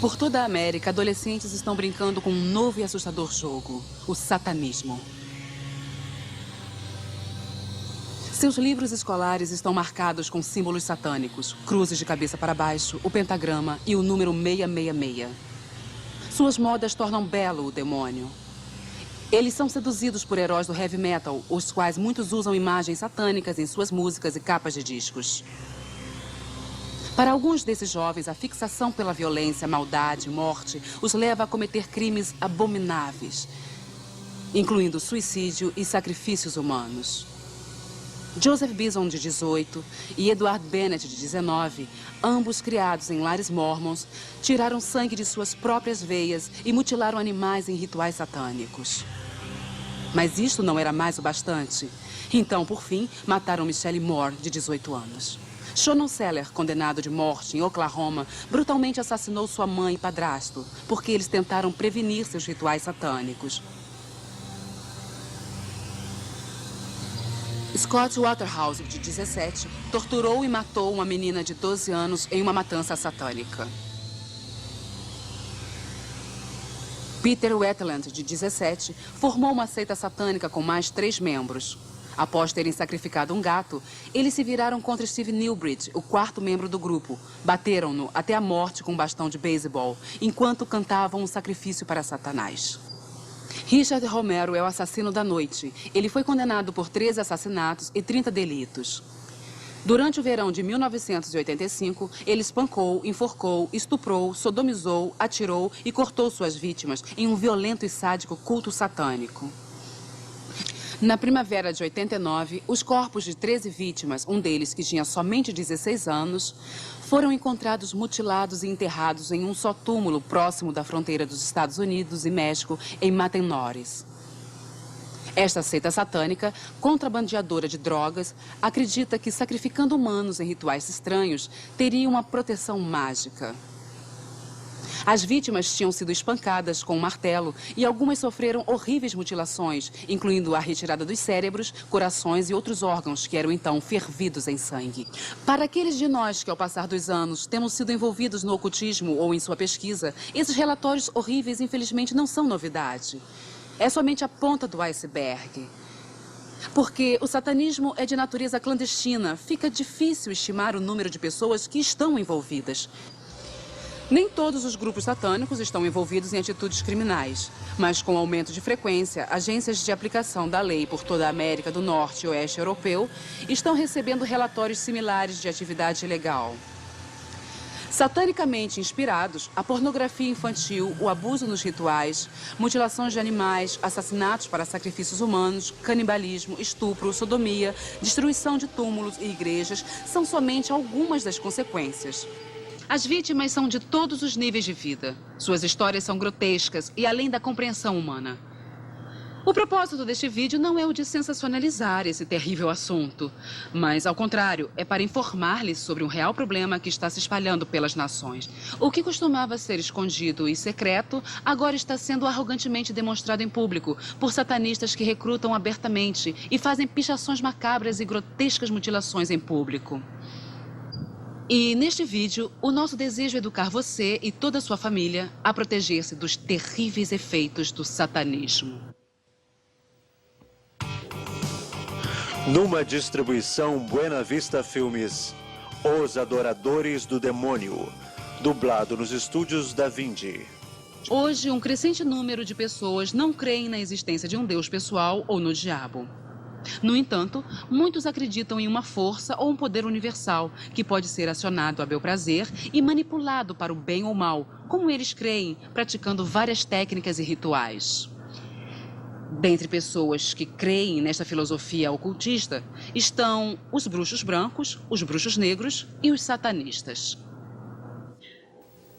Por toda a América, adolescentes estão brincando com um novo e assustador jogo, o satanismo. Seus livros escolares estão marcados com símbolos satânicos, cruzes de cabeça para baixo, o pentagrama e o número 666. Suas modas tornam belo o demônio. Eles são seduzidos por heróis do heavy metal, os quais muitos usam imagens satânicas em suas músicas e capas de discos. Para alguns desses jovens, a fixação pela violência, maldade, morte os leva a cometer crimes abomináveis, incluindo suicídio e sacrifícios humanos. Joseph Bison, de 18, e Edward Bennett, de 19, ambos criados em lares mormons, tiraram sangue de suas próprias veias e mutilaram animais em rituais satânicos. Mas isto não era mais o bastante. Então, por fim, mataram Michelle Moore, de 18 anos. Shannon Seller, condenado de morte em Oklahoma, brutalmente assassinou sua mãe e padrasto, porque eles tentaram prevenir seus rituais satânicos. Scott Waterhouse, de 17, torturou e matou uma menina de 12 anos em uma matança satânica. Peter Wetland, de 17, formou uma seita satânica com mais 3 membros. Após terem sacrificado um gato, eles se viraram contra Steve Newbridge, o 4º membro do grupo. Bateram-no até a morte com um bastão de beisebol, enquanto cantavam um sacrifício para Satanás. Richard Romero é o assassino da noite. Ele foi condenado por 13 assassinatos e 30 delitos. Durante o verão de 1985, ele espancou, enforcou, estuprou, sodomizou, atirou e cortou suas vítimas em um violento e sádico culto satânico. Na primavera de 89, os corpos de 13 vítimas, um deles que tinha somente 16 anos, foram encontrados mutilados e enterrados em um só túmulo próximo da fronteira dos Estados Unidos e México, em Matamoros. Esta seita satânica, contrabandeadora de drogas, acredita que sacrificando humanos em rituais estranhos, teria uma proteção mágica. As vítimas tinham sido espancadas com um martelo e algumas sofreram horríveis mutilações, incluindo a retirada dos cérebros, corações e outros órgãos que eram então fervidos em sangue. Para aqueles de nós que, ao passar dos anos, temos sido envolvidos no ocultismo ou em sua pesquisa, esses relatórios horríveis, infelizmente, não são novidade. É somente a ponta do iceberg. Porque o satanismo é de natureza clandestina, fica difícil estimar o número de pessoas que estão envolvidas. Nem todos os grupos satânicos estão envolvidos em atitudes criminais, mas com o aumento de frequência, agências de aplicação da lei por toda a América do Norte e Oeste Europeu estão recebendo relatórios similares de atividade ilegal. Satanicamente inspirados, a pornografia infantil, o abuso nos rituais, mutilações de animais, assassinatos para sacrifícios humanos, canibalismo, estupro, sodomia, destruição de túmulos e igrejas são somente algumas das consequências. As vítimas são de todos os níveis de vida. Suas histórias são grotescas e além da compreensão humana. O propósito deste vídeo não é o de sensacionalizar esse terrível assunto, mas, ao contrário, é para informar-lhes sobre um real problema que está se espalhando pelas nações. O que costumava ser escondido e secreto, agora está sendo arrogantemente demonstrado em público por satanistas que recrutam abertamente e fazem pichações macabras e grotescas mutilações em público. E, neste vídeo, o nosso desejo é educar você e toda a sua família a proteger-se dos terríveis efeitos do satanismo. Numa distribuição Buena Vista Filmes, Os Adoradores do Demônio, dublado nos estúdios Da Vinci. Hoje, um crescente número de pessoas não creem na existência de um Deus pessoal ou no diabo. No entanto, muitos acreditam em uma força ou um poder universal que pode ser acionado a bel prazer e manipulado para o bem ou mal, como eles creem, praticando várias técnicas e rituais. Dentre pessoas que creem nesta filosofia ocultista estão os bruxos brancos, os bruxos negros e os satanistas.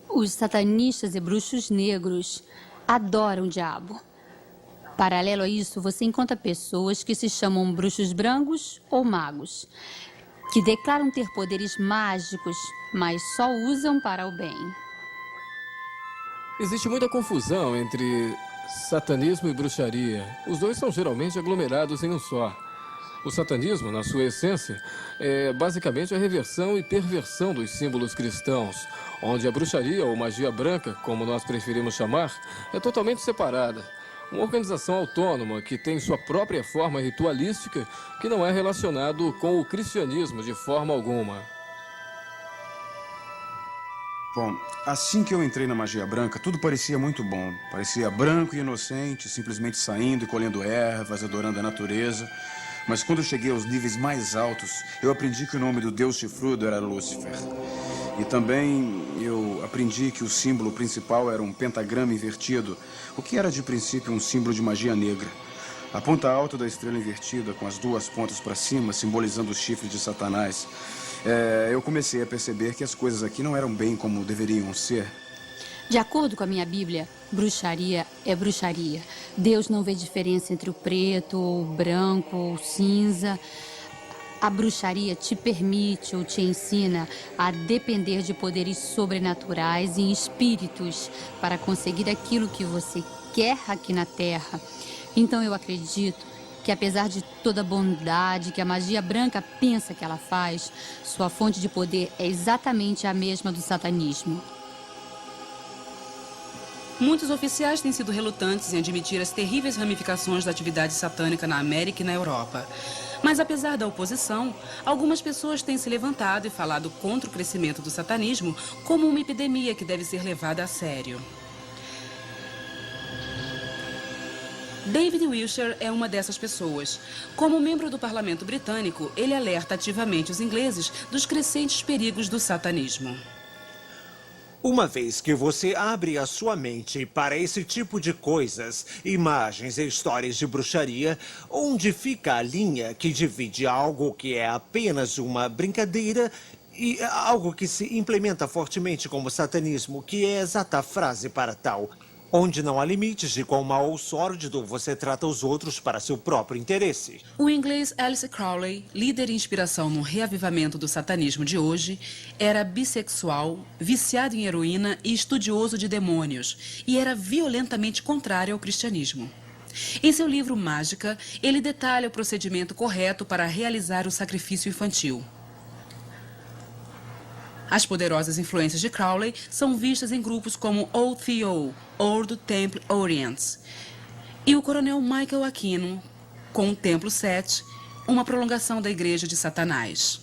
Os satanistas e bruxos negros adoram o diabo. Paralelo a isso, você encontra pessoas que se chamam bruxos brancos ou magos, que declaram ter poderes mágicos, mas só usam para o bem. Existe muita confusão entre satanismo e bruxaria. Os dois são geralmente aglomerados em um só. O satanismo, na sua essência, é basicamente a reversão e perversão dos símbolos cristãos, onde a bruxaria ou magia branca, como nós preferimos chamar, é totalmente separada. Uma organização autônoma que tem sua própria forma ritualística que não é relacionado com o cristianismo de forma alguma. Bom, assim que eu entrei na magia branca, tudo parecia muito bom. Parecia branco e inocente, simplesmente saindo e colhendo ervas, adorando a natureza. Mas quando eu cheguei aos níveis mais altos, eu aprendi que o nome do deus chifrudo era Lúcifer. E também eu aprendi que o símbolo principal era um pentagrama invertido, o que era de princípio um símbolo de magia negra. A ponta alta da estrela invertida, com as duas pontas para cima, simbolizando o chifre de Satanás. Eu comecei a perceber que as coisas aqui não eram bem como deveriam ser. De acordo com a minha Bíblia, bruxaria é bruxaria. Deus não vê diferença entre o preto, o branco, o cinza. A bruxaria te permite ou te ensina a depender de poderes sobrenaturais e espíritos para conseguir aquilo que você quer aqui na Terra. Então eu acredito que apesar de toda a bondade que a magia branca pensa que ela faz, sua fonte de poder é exatamente a mesma do satanismo. Muitos oficiais têm sido relutantes em admitir as terríveis ramificações da atividade satânica na América e na Europa. Mas apesar da oposição, algumas pessoas têm se levantado e falado contra o crescimento do satanismo como uma epidemia que deve ser levada a sério. David Wilshire é uma dessas pessoas. Como membro do parlamento britânico, ele alerta ativamente os ingleses dos crescentes perigos do satanismo. Uma vez que você abre a sua mente para esse tipo de coisas, imagens e histórias de bruxaria, onde fica a linha que divide algo que é apenas uma brincadeira e algo que se implementa fortemente como satanismo, que é a exata frase para tal, onde não há limites de quão mal ou sórdido você trata os outros para seu próprio interesse. O inglês Alistair Crowley, líder e inspiração no reavivamento do satanismo de hoje, era bissexual, viciado em heroína e estudioso de demônios, e era violentamente contrário ao cristianismo. Em seu livro Mágica, ele detalha o procedimento correto para realizar o sacrifício infantil. As poderosas influências de Crowley são vistas em grupos como OTO, Ordo Temple Orients, e o coronel Michael Aquino, com o Templo 7, uma prolongação da Igreja de Satanás.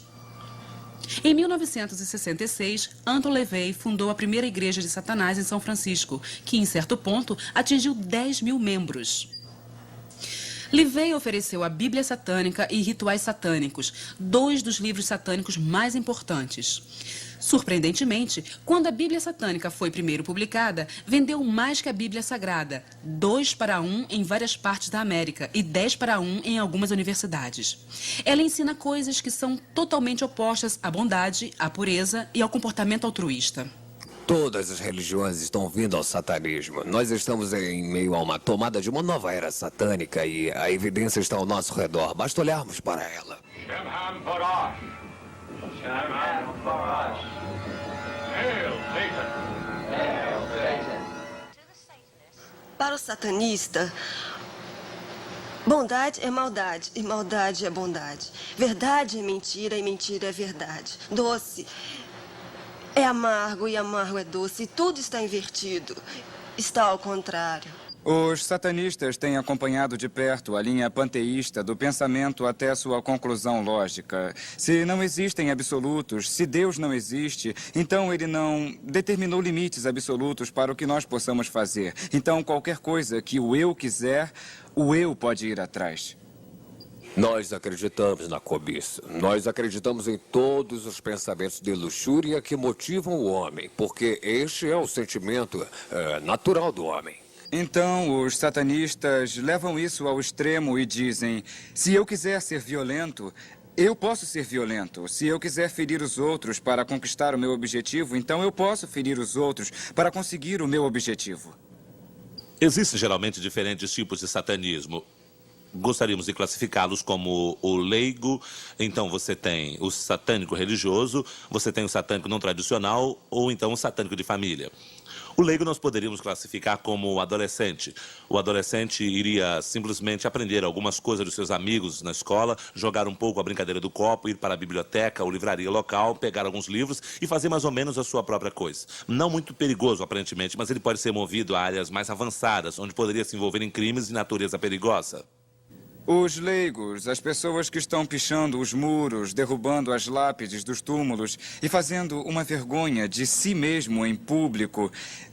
Em 1966, Anton LaVey fundou a primeira Igreja de Satanás em São Francisco, que, em certo ponto, atingiu 10 mil membros. LaVey ofereceu a Bíblia Satânica e Rituais Satânicos, 2 dos livros satânicos mais importantes. Surpreendentemente, quando a Bíblia Satânica foi primeiro publicada, vendeu mais que a Bíblia Sagrada, 2-1 em várias partes da América e 10-1 em algumas universidades. Ela ensina coisas que são totalmente opostas à bondade, à pureza e ao comportamento altruísta. Todas as religiões estão vindo ao satanismo. Nós estamos em meio a uma tomada de uma nova era satânica e a evidência está ao nosso redor. Basta olharmos para ela. Para o satanista, bondade é maldade e maldade é bondade. Verdade é mentira e mentira é verdade. Doce é amargo e amargo é doce. E tudo está invertido. Está ao contrário. Os satanistas têm acompanhado de perto a linha panteísta do pensamento até sua conclusão lógica. Se não existem absolutos, se Deus não existe, então ele não determinou limites absolutos para o que nós possamos fazer. Então, qualquer coisa que o eu quiser, o eu pode ir atrás. Nós acreditamos na cobiça. Nós acreditamos em todos os pensamentos de luxúria que motivam o homem, porque este é o sentimento natural do homem. Então, os satanistas levam isso ao extremo e dizem: se eu quiser ser violento, eu posso ser violento. Se eu quiser ferir os outros para conquistar o meu objetivo, então eu posso ferir os outros para conseguir o meu objetivo. Existem geralmente diferentes tipos de satanismo. gostaríamos de classificá-los como o leigo. Então você tem o satânico religioso, você tem o satânico não tradicional ou então o satânico de família. O leigo nós poderíamos classificar como o adolescente. O adolescente iria simplesmente aprender algumas coisas dos seus amigos na escola, jogar um pouco a brincadeira do copo, ir para a biblioteca ou livraria local, pegar alguns livros e fazer mais ou menos a sua própria coisa. Não muito perigoso, aparentemente, mas ele pode ser movido a áreas mais avançadas, onde poderia se envolver em crimes de natureza perigosa. Os leigos, as pessoas que estão pichando os muros, derrubando as lápides dos túmulos e fazendo uma vergonha de si mesmo em público,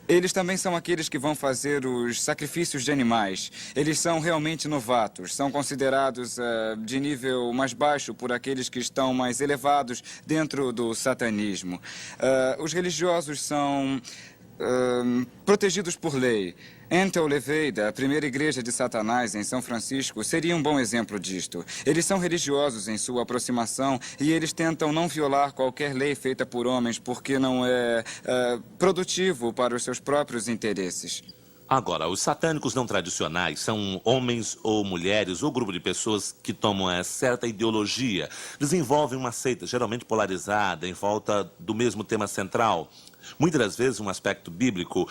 eles também são aqueles que vão fazer os sacrifícios de animais. Eles são realmente novatos, são considerados de nível mais baixo por aqueles que estão mais elevados dentro do satanismo. Os religiosos são protegidos por lei. Entel Levey, da primeira igreja de Satanás em São Francisco, seria um bom exemplo disto. Eles são religiosos em sua aproximação e eles tentam não violar qualquer lei feita por homens porque não é produtivo para os seus próprios interesses. Agora, os satânicos não tradicionais são homens ou mulheres ou grupo de pessoas que tomam certa ideologia, desenvolvem uma seita geralmente polarizada em volta do mesmo tema central. Muitas das vezes um aspecto bíblico,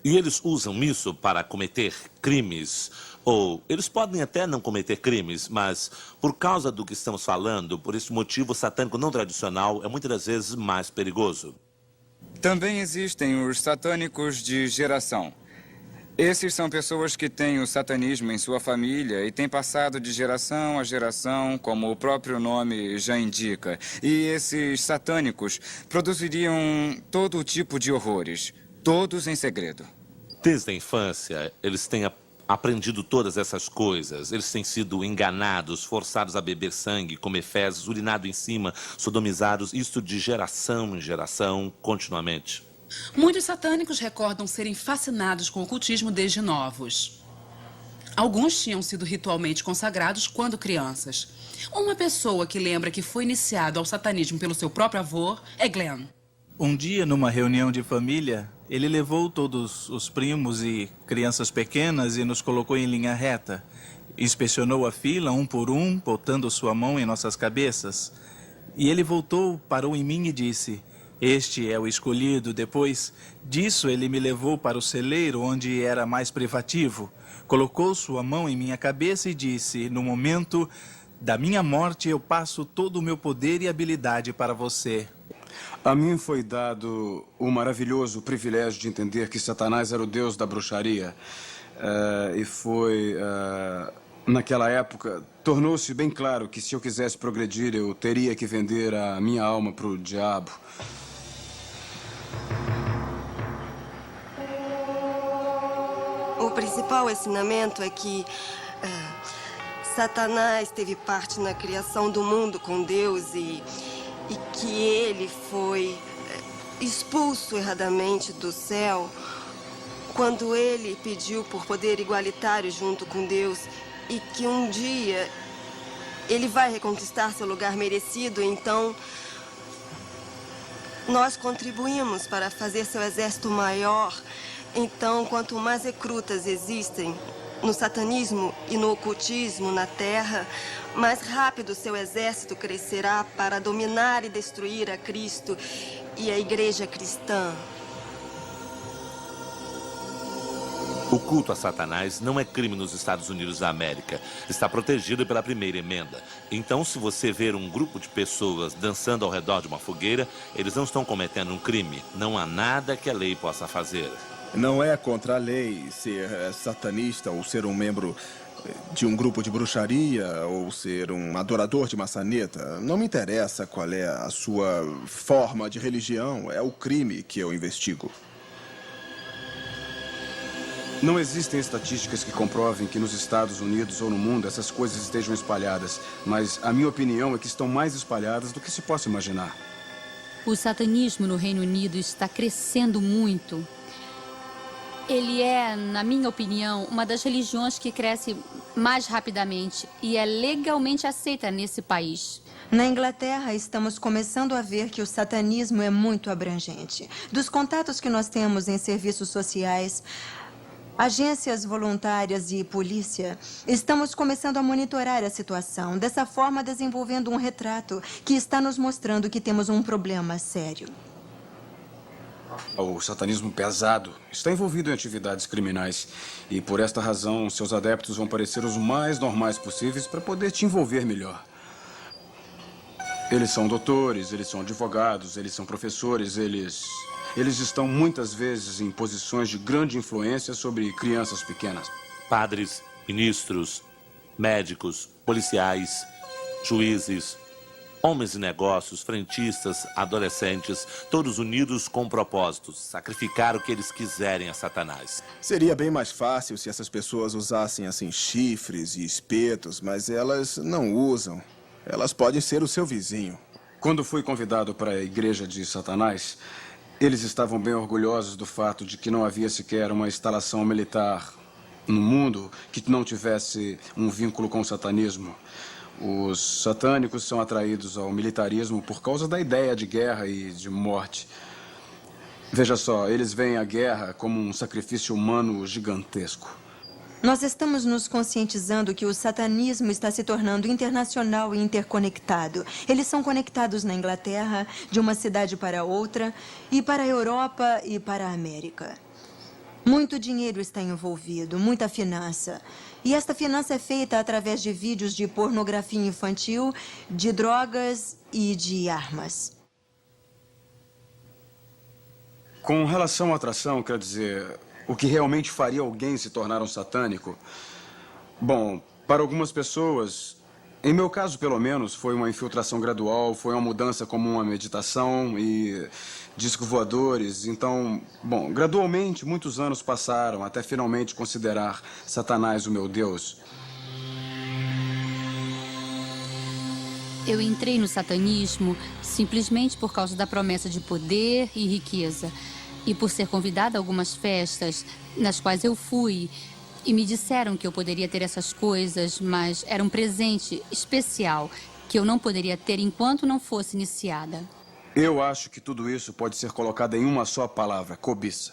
e eles usam isso para cometer crimes, ou eles podem até não cometer crimes, mas por causa do que estamos falando, por esse motivo o satânico não tradicional é muitas das vezes mais perigoso. Também existem os satânicos de geração. Esses são pessoas que têm o satanismo em sua família e têm passado de geração a geração, como o próprio nome já indica. E esses satânicos produziriam todo tipo de horrores, todos em segredo. Desde a infância, eles têm aprendido todas essas coisas. Eles têm sido enganados, forçados a beber sangue, comer fezes, urinado em cima, sodomizados, isto de geração em geração, continuamente. Muitos satânicos recordam serem fascinados com o ocultismo desde novos. Alguns tinham sido ritualmente consagrados quando crianças. Uma pessoa que lembra que foi iniciado ao satanismo pelo seu próprio avô é Glenn. Um dia, numa reunião de família, ele levou todos os primos e crianças pequenas e nos colocou em linha reta. Inspecionou a fila, um por um, botando sua mão em nossas cabeças. E ele voltou, parou em mim e disse: "Este é o escolhido." Depois disso, ele me levou para o celeiro, onde era mais privativo. Colocou sua mão em minha cabeça e disse: "No momento da minha morte, eu passo todo o meu poder e habilidade para você." A mim foi dado o maravilhoso privilégio de entender que Satanás era o deus da bruxaria. Naquela época, tornou-se bem claro que se eu quisesse progredir, eu teria que vender a minha alma para o diabo. O principal ensinamento é que Satanás teve parte na criação do mundo com Deus e que ele foi expulso erradamente do céu quando ele pediu por poder igualitário junto com Deus e que um dia ele vai reconquistar seu lugar merecido. Então, nós contribuímos para fazer seu exército maior. Então, quanto mais recrutas existem no satanismo e no ocultismo na Terra, mais rápido seu exército crescerá para dominar e destruir a Cristo e a Igreja cristã. O culto a Satanás não é crime nos Estados Unidos da América. Está protegido pela primeira emenda. Então, se você ver um grupo de pessoas dançando ao redor de uma fogueira, eles não estão cometendo um crime. Não há nada que a lei possa fazer. Não é contra a lei ser satanista ou ser um membro de um grupo de bruxaria ou ser um adorador de maçaneta. Não me interessa qual é a sua forma de religião, é o crime que eu investigo. Não existem estatísticas que comprovem que nos Estados Unidos ou no mundo essas coisas estejam espalhadas, mas a minha opinião é que estão mais espalhadas do que se possa imaginar. O satanismo no Reino Unido está crescendo muito. Ele é, na minha opinião, uma das religiões que cresce mais rapidamente e é legalmente aceita nesse país. Na Inglaterra, estamos começando a ver que o satanismo é muito abrangente. Dos contatos que nós temos em serviços sociais, Agências voluntárias e polícia, estamos começando a monitorar a situação, dessa forma desenvolvendo um retrato que está nos mostrando que temos um problema sério. O satanismo pesado está envolvido em atividades criminais e, por esta razão, seus adeptos vão parecer os mais normais possíveis para poder te envolver melhor. Eles são doutores, eles são advogados, eles são professores, eles estão muitas vezes em posições de grande influência sobre crianças pequenas. Padres, ministros, médicos, policiais, juízes, homens de negócios, frentistas, adolescentes, todos unidos com propósitos, sacrificar o que eles quiserem a Satanás. Seria bem mais fácil se essas pessoas usassem, assim, chifres e espetos, mas elas não usam. Elas podem ser o seu vizinho. Quando fui convidado para a igreja de Satanás, eles estavam bem orgulhosos do fato de que não havia sequer uma instalação militar no mundo que não tivesse um vínculo com o satanismo. Os satânicos são atraídos ao militarismo por causa da ideia de guerra e de morte. Veja só, eles veem a guerra como um sacrifício humano gigantesco. Nós estamos nos conscientizando que o satanismo está se tornando internacional e interconectado. Eles são conectados na Inglaterra, de uma cidade para outra, e para a Europa e para a América. Muito dinheiro está envolvido, muita finança. E esta finança é feita através de vídeos de pornografia infantil, de drogas e de armas. Com relação à atração, quer dizer, o que realmente faria alguém se tornar um satânico? Bom, para algumas pessoas, em meu caso pelo menos, foi uma infiltração gradual, foi uma mudança como uma meditação e discos voadores. Então, bom, gradualmente muitos anos passaram até finalmente considerar Satanás o meu Deus. Eu entrei no satanismo simplesmente por causa da promessa de poder e riqueza. E por ser convidada a algumas festas nas quais eu fui, e me disseram que eu poderia ter essas coisas, mas era um presente especial que eu não poderia ter enquanto não fosse iniciada. Eu acho que tudo isso pode ser colocado em uma só palavra: cobiça.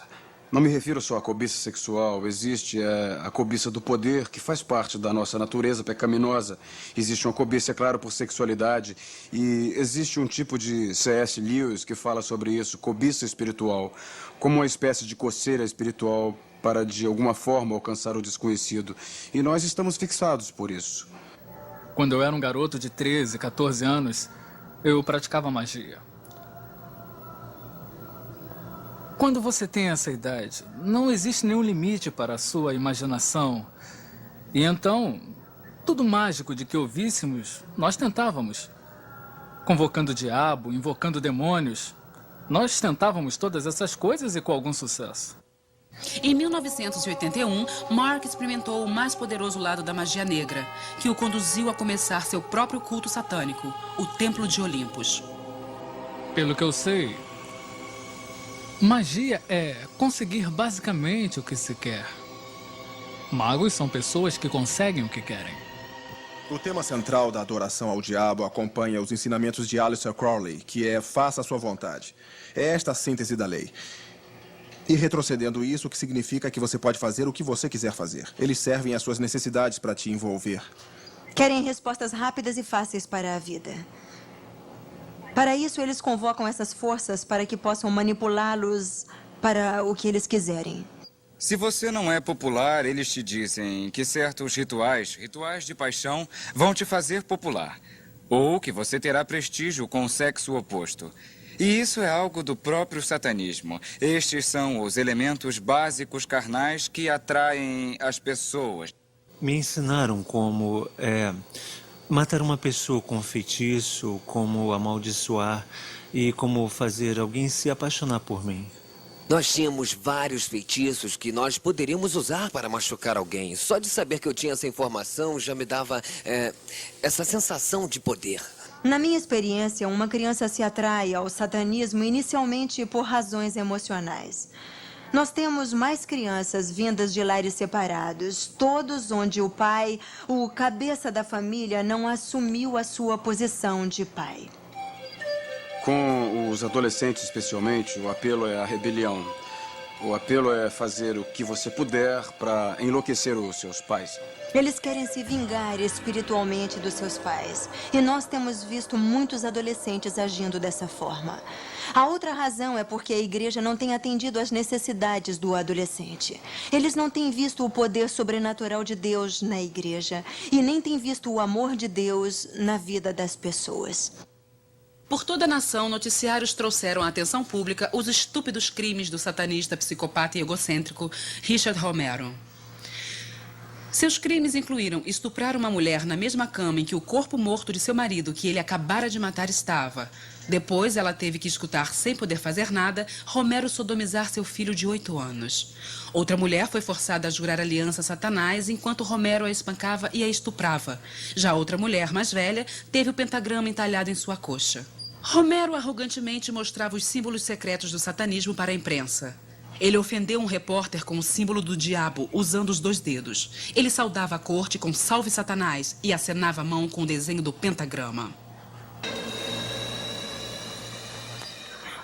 Não me refiro só à cobiça sexual. Existe a cobiça do poder, que faz parte da nossa natureza pecaminosa. Existe uma cobiça, é claro, por sexualidade. E existe um tipo de C.S. Lewis que fala sobre isso, cobiça espiritual, como uma espécie de coceira espiritual para, de alguma forma, alcançar o desconhecido. E nós estamos fixados por isso. Quando eu era um garoto de 13, 14 anos, eu praticava magia. Quando você tem essa idade, não existe nenhum limite para a sua imaginação. E então, tudo mágico de que ouvíssemos, nós tentávamos. Convocando o diabo, invocando demônios. Nós tentávamos todas essas coisas e com algum sucesso. Em 1981, Mark experimentou o mais poderoso lado da magia negra, que o conduziu a começar seu próprio culto satânico, o Templo de Olympus. Pelo que eu sei, magia é conseguir basicamente o que se quer. Magos são pessoas que conseguem o que querem. O tema central da adoração ao diabo acompanha os ensinamentos de Aleister Crowley, que é faça a sua vontade. É esta a síntese da lei. E retrocedendo isso, o que significa que você pode fazer o que você quiser fazer. Eles servem às suas necessidades para te envolver. Querem respostas rápidas e fáceis para a vida. Para isso, eles convocam essas forças para que possam manipulá-los para o que eles quiserem. Se você não é popular, eles te dizem que certos rituais de paixão, vão te fazer popular. Ou que você terá prestígio com o sexo oposto. E isso é algo do próprio satanismo. Estes são os elementos básicos carnais que atraem as pessoas. Me ensinaram como matar uma pessoa com feitiço, como amaldiçoar e como fazer alguém se apaixonar por mim. Nós tínhamos vários feitiços que nós poderíamos usar para machucar alguém. Só de saber que eu tinha essa informação já me dava essa sensação de poder. Na minha experiência, uma criança se atrai ao satanismo inicialmente por razões emocionais. Nós temos mais crianças vindas de lares separados, todos onde o pai, o cabeça da família, não assumiu a sua posição de pai. Com os adolescentes, especialmente, o apelo é a rebelião. O apelo é fazer o que você puder para enlouquecer os seus pais. Eles querem se vingar espiritualmente dos seus pais. E nós temos visto muitos adolescentes agindo dessa forma. A outra razão é porque a igreja não tem atendido às necessidades do adolescente. Eles não têm visto o poder sobrenatural de Deus na igreja e nem têm visto o amor de Deus na vida das pessoas. Por toda a nação, noticiários trouxeram à atenção pública os estúpidos crimes do satanista, psicopata e egocêntrico Richard Romero. Seus crimes incluíram estuprar uma mulher na mesma cama em que o corpo morto de seu marido, que ele acabara de matar, estava. Depois, ela teve que escutar, sem poder fazer nada, Romero sodomizar seu filho de 8 anos. Outra mulher foi forçada a jurar aliança a Satanás enquanto Romero a espancava e a estuprava. Já outra mulher, mais velha, teve o pentagrama entalhado em sua coxa. Romero arrogantemente mostrava os símbolos secretos do satanismo para a imprensa. Ele ofendeu um repórter com o símbolo do diabo, usando os 2 dedos. Ele saudava a corte com Salve Satanás e acenava a mão com o desenho do pentagrama.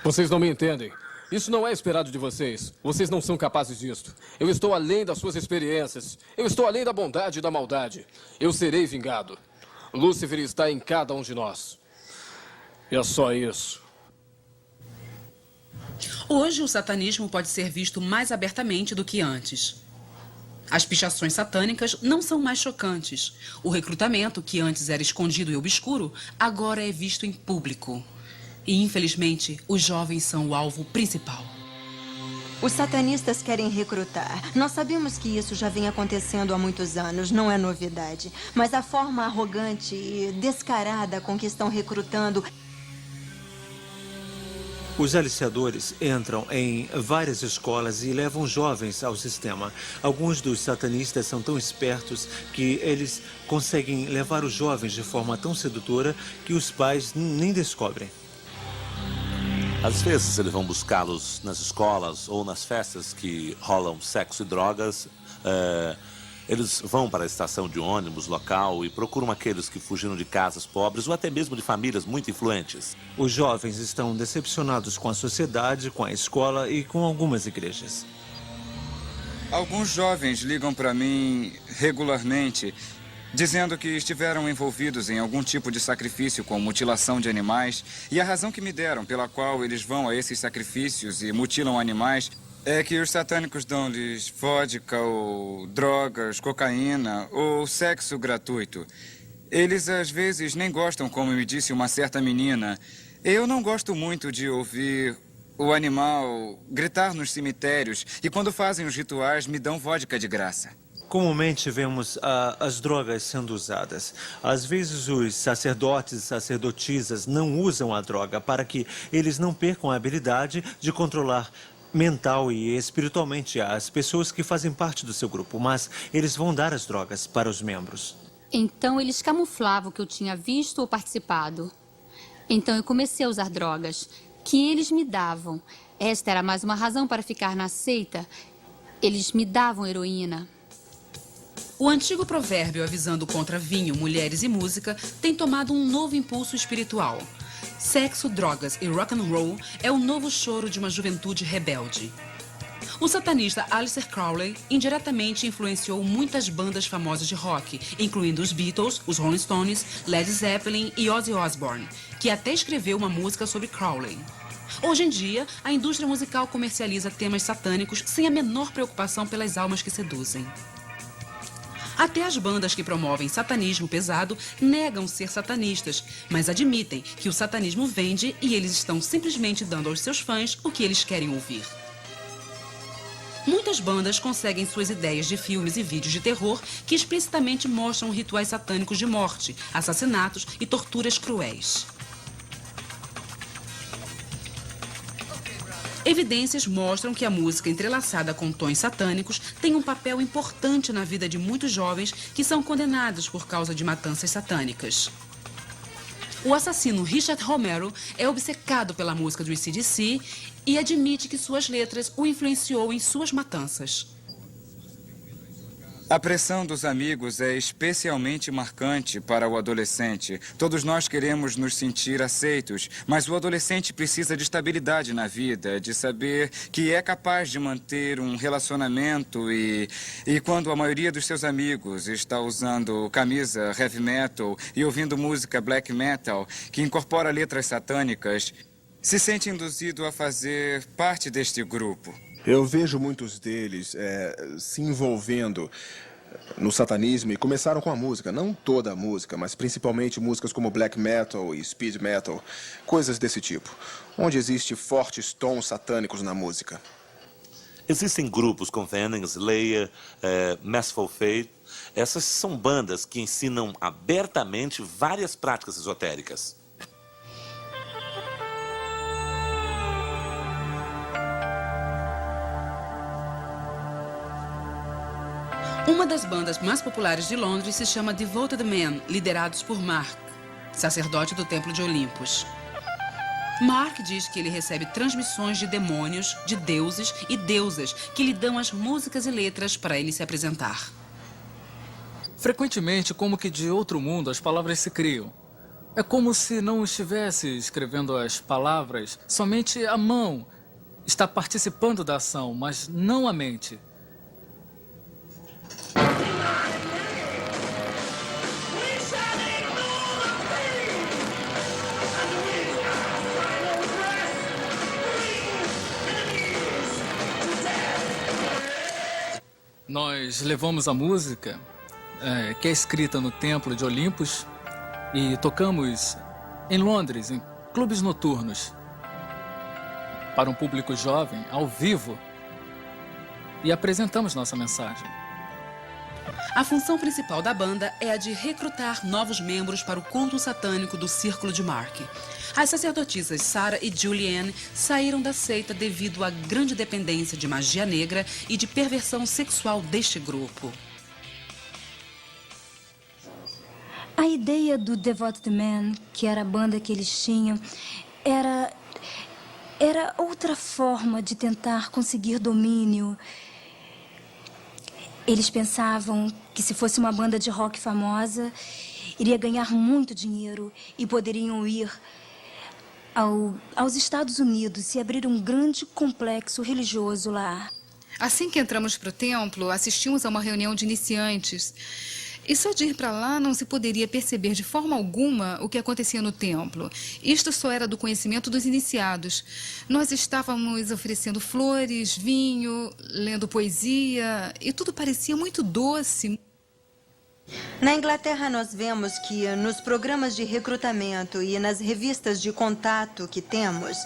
Vocês não me entendem. Isso não é esperado de vocês. Vocês não são capazes disso. Eu estou além das suas experiências. Eu estou além da bondade e da maldade. Eu serei vingado. Lúcifer está em cada um de nós. E é só isso. Hoje, o satanismo pode ser visto mais abertamente do que antes. As pichações satânicas não são mais chocantes. O recrutamento, que antes era escondido e obscuro, agora é visto em público. E, infelizmente, os jovens são o alvo principal. Os satanistas querem recrutar. Nós sabemos que isso já vem acontecendo há muitos anos, não é novidade. Mas a forma arrogante e descarada com que estão recrutando... Os aliciadores entram em várias escolas e levam jovens ao sistema. Alguns dos satanistas são tão espertos que eles conseguem levar os jovens de forma tão sedutora que os pais nem descobrem. Às vezes eles vão buscá-los nas escolas ou nas festas que rolam sexo e drogas. Eles vão para a estação de ônibus local e procuram aqueles que fugiram de casas pobres ou até mesmo de famílias muito influentes. Os jovens estão decepcionados com a sociedade, com a escola e com algumas igrejas. Alguns jovens ligam para mim regularmente, dizendo que estiveram envolvidos em algum tipo de sacrifício com mutilação de animais, e a razão que me deram pela qual eles vão a esses sacrifícios e mutilam animais é que os satânicos dão-lhes vodka ou drogas, cocaína ou sexo gratuito. Eles às vezes nem gostam, como me disse uma certa menina. Eu não gosto muito de ouvir o animal gritar nos cemitérios e quando fazem os rituais me dão vodka de graça. Comumente vemos as drogas sendo usadas. Às vezes os sacerdotes e sacerdotisas não usam a droga para que eles não percam a habilidade de controlar mental e espiritualmente as pessoas que fazem parte do seu grupo, mas eles vão dar as drogas para os membros. Então eles camuflavam que eu tinha visto ou participado. Então eu comecei a usar drogas que eles me davam. Esta era mais uma razão para ficar na seita. Eles me davam heroína. O antigo provérbio avisando contra vinho, mulheres e música tem tomado um novo impulso espiritual. Sexo, drogas e rock and roll é o novo choro de uma juventude rebelde. O satanista Aleister Crowley indiretamente influenciou muitas bandas famosas de rock, incluindo os Beatles, os Rolling Stones, Led Zeppelin e Ozzy Osbourne, que até escreveu uma música sobre Crowley. Hoje em dia, a indústria musical comercializa temas satânicos sem a menor preocupação pelas almas que seduzem. Até as bandas que promovem satanismo pesado negam ser satanistas, mas admitem que o satanismo vende e eles estão simplesmente dando aos seus fãs o que eles querem ouvir. Muitas bandas conseguem suas ideias de filmes e vídeos de terror que explicitamente mostram rituais satânicos de morte, assassinatos e torturas cruéis. Evidências mostram que a música entrelaçada com tons satânicos tem um papel importante na vida de muitos jovens que são condenados por causa de matanças satânicas. O assassino Richard Romero é obcecado pela música do AC/DC e admite que suas letras o influenciou em suas matanças. A pressão dos amigos é especialmente marcante para o adolescente. Todos nós queremos nos sentir aceitos, mas o adolescente precisa de estabilidade na vida, de saber que é capaz de manter um relacionamento e quando a maioria dos seus amigos está usando camisa heavy metal e ouvindo música black metal, que incorpora letras satânicas, se sente induzido a fazer parte deste grupo. Eu vejo muitos deles se envolvendo no satanismo e começaram com a música. Não toda a música, mas principalmente músicas como black metal e speed metal. Coisas desse tipo, onde existe fortes tons satânicos na música. Existem grupos como Venom, Slayer, Merciful Fate. Essas são bandas que ensinam abertamente várias práticas esotéricas. Uma das bandas mais populares de Londres se chama Devoted Men, liderados por Mark, sacerdote do Templo de Olympus. Mark diz que ele recebe transmissões de demônios, de deuses e deusas que lhe dão as músicas e letras para ele se apresentar. Frequentemente, como que de outro mundo, as palavras se criam. É como se não estivesse escrevendo as palavras, somente a mão está participando da ação, mas não a mente. Nós levamos a música, que é escrita no Templo de Olympus, e tocamos em Londres, em clubes noturnos, para um público jovem, ao vivo, e apresentamos nossa mensagem. A função principal da banda é a de recrutar novos membros para o culto satânico do Círculo de Mark. As sacerdotisas Sarah e Julianne saíram da seita devido à grande dependência de magia negra e de perversão sexual deste grupo. A ideia do Devoted Men, que era a banda que eles tinham, era outra forma de tentar conseguir domínio. Eles pensavam que se fosse uma banda de rock famosa, iria ganhar muito dinheiro e poderiam ir aos Estados Unidos e abrir um grande complexo religioso lá. Assim que entramos para o templo, assistimos a uma reunião de iniciantes. E só de ir para lá não se poderia perceber de forma alguma o que acontecia no templo. Isto só era do conhecimento dos iniciados. Nós estávamos oferecendo flores, vinho, lendo poesia e tudo parecia muito doce. Na Inglaterra, nós vemos que nos programas de recrutamento e nas revistas de contato que temos,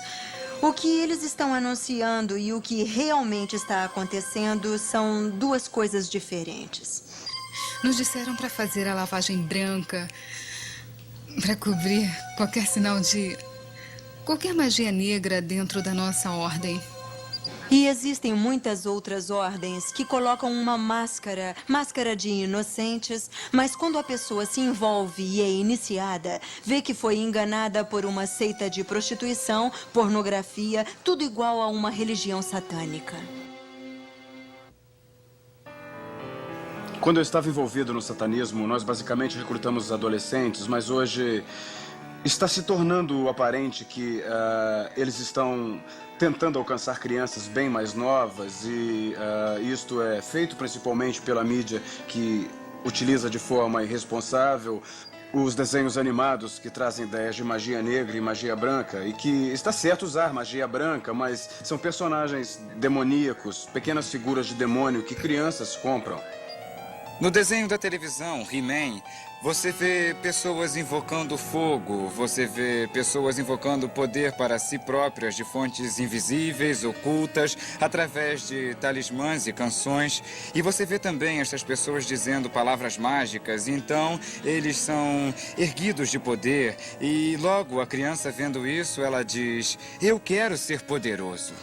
o que eles estão anunciando e o que realmente está acontecendo são duas coisas diferentes. Nos disseram para fazer a lavagem branca, para cobrir qualquer sinal de qualquer magia negra dentro da nossa ordem. E existem muitas outras ordens que colocam uma máscara de inocentes, mas quando a pessoa se envolve e é iniciada, vê que foi enganada por uma seita de prostituição, pornografia, tudo igual a uma religião satânica. Quando eu estava envolvido no satanismo, nós basicamente recrutamos os adolescentes, mas hoje está se tornando aparente que eles estão tentando alcançar crianças bem mais novas e isto é feito principalmente pela mídia que utiliza de forma irresponsável os desenhos animados que trazem ideias de magia negra e magia branca e que está certo usar magia branca, mas são personagens demoníacos, pequenas figuras de demônio que crianças compram. No desenho da televisão, He-Man, você vê pessoas invocando fogo, você vê pessoas invocando poder para si próprias de fontes invisíveis, ocultas, através de talismãs e canções. E você vê também essas pessoas dizendo palavras mágicas, então eles são erguidos de poder. E logo a criança vendo isso, ela diz, eu quero ser poderoso.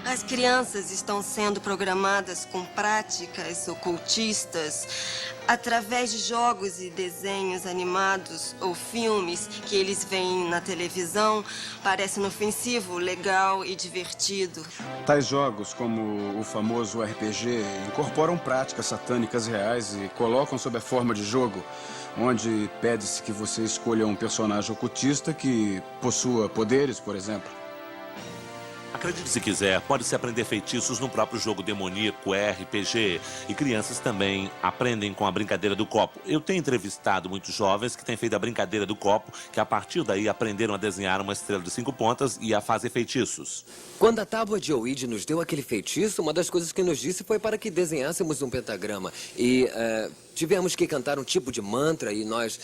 As crianças estão sendo programadas com práticas ocultistas, através de jogos e desenhos animados ou filmes que eles veem na televisão, parece inofensivo, legal e divertido. Tais jogos, como o famoso RPG, incorporam práticas satânicas reais e colocam sob a forma de jogo, onde pede-se que você escolha um personagem ocultista que possua poderes, por exemplo. Acredite se quiser, pode-se aprender feitiços no próprio jogo demoníaco RPG. E crianças também aprendem com a brincadeira do copo. Eu tenho entrevistado muitos jovens que têm feito a brincadeira do copo, que a partir daí aprenderam a desenhar uma estrela de 5 pontas e a fazer feitiços. Quando a tábua de Ouija nos deu aquele feitiço, uma das coisas que nos disse foi para que desenhássemos um pentagrama. E tivemos que cantar um tipo de mantra e nós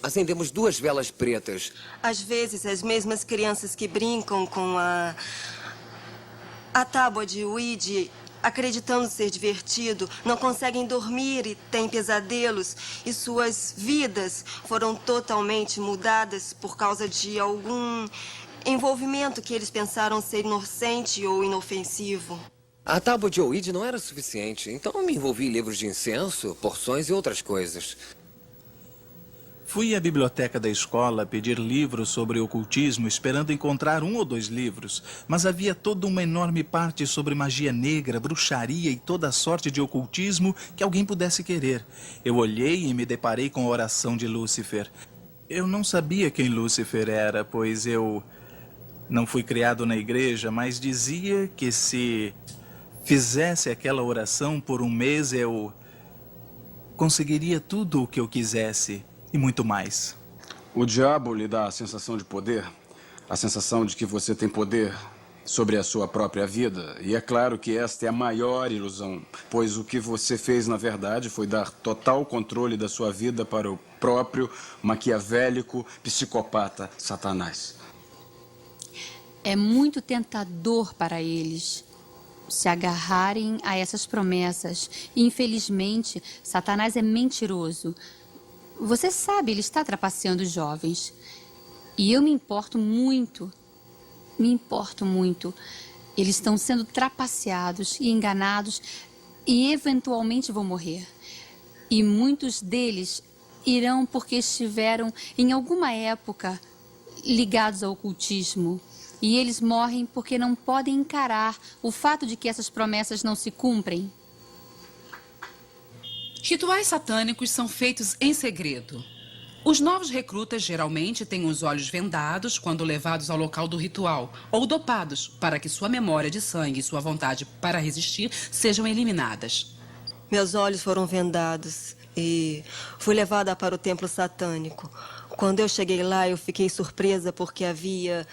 acendemos 2 velas pretas. Às vezes, as mesmas crianças que brincam com a tábua de Ouija, acreditando ser divertido, não conseguem dormir e têm pesadelos, e suas vidas foram totalmente mudadas por causa de algum envolvimento que eles pensaram ser inocente ou inofensivo. A tábua de Ouija não era suficiente, então eu me envolvi em livros de incenso, porções e outras coisas. Fui à biblioteca da escola pedir livros sobre ocultismo, esperando encontrar 1 ou 2 livros. Mas havia toda uma enorme parte sobre magia negra, bruxaria e toda sorte de ocultismo que alguém pudesse querer. Eu olhei e me deparei com a oração de Lúcifer. Eu não sabia quem Lúcifer era, pois eu não fui criado na igreja, mas dizia que se fizesse aquela oração por 1 mês, eu conseguiria tudo o que eu quisesse. E muito mais. O diabo lhe dá a sensação de poder, a sensação de que você tem poder sobre a sua própria vida. E é claro que esta é a maior ilusão, pois o que você fez, na verdade, foi dar total controle da sua vida para o próprio maquiavélico psicopata Satanás. É muito tentador para eles se agarrarem a essas promessas. E, infelizmente, Satanás é mentiroso. Você sabe, ele está trapaceando os jovens. E eu me importo muito. Me importo muito. Eles estão sendo trapaceados e enganados e eventualmente vão morrer. E muitos deles irão porque estiveram em alguma época ligados ao ocultismo. E eles morrem porque não podem encarar o fato de que essas promessas não se cumprem. Rituais satânicos são feitos em segredo. Os novos recrutas geralmente têm os olhos vendados quando levados ao local do ritual, ou dopados, para que sua memória de sangue e sua vontade para resistir sejam eliminadas. Meus olhos foram vendados e fui levada para o templo satânico. Quando eu cheguei lá, eu fiquei surpresa porque havia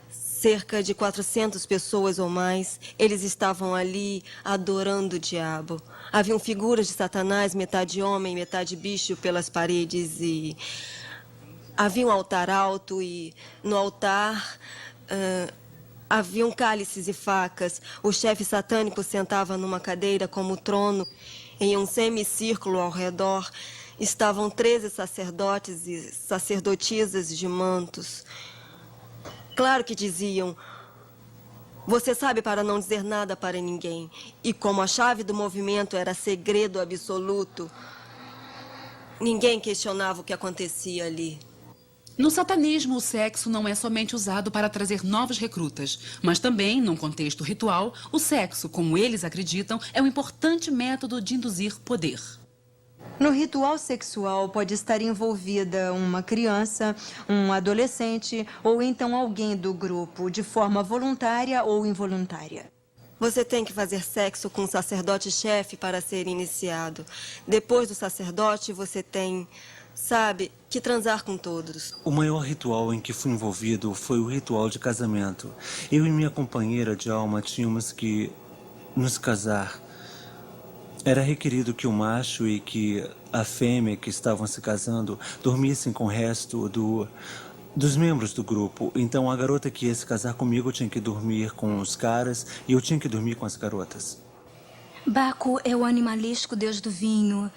cerca de 400 pessoas ou mais. Eles estavam ali adorando o diabo. Haviam figuras de Satanás, metade homem, metade bicho, pelas paredes. E havia um altar alto e no altar haviam cálices e facas. O chefe satânico sentava numa cadeira como trono. Em um semicírculo ao redor estavam 13 sacerdotes e sacerdotisas de mantos. Claro que diziam: você sabe para não dizer nada para ninguém. E como a chave do movimento era segredo absoluto, ninguém questionava o que acontecia ali. No satanismo, o sexo não é somente usado para trazer novos recrutas, mas também, num contexto ritual, o sexo, como eles acreditam, é um importante método de induzir poder. No ritual sexual pode estar envolvida uma criança, um adolescente ou então alguém do grupo, de forma voluntária ou involuntária. Você tem que fazer sexo com o sacerdote-chefe para ser iniciado. Depois do sacerdote, você tem, sabe, que transar com todos. O maior ritual em que fui envolvido foi o ritual de casamento. Eu e minha companheira de alma tínhamos que nos casar. Era requerido que o macho e que a fêmea que estavam se casando dormissem com o resto dos membros do grupo. Então, a garota que ia se casar comigo tinha que dormir com os caras e eu tinha que dormir com as garotas. Baco é o animalesco deus do vinho.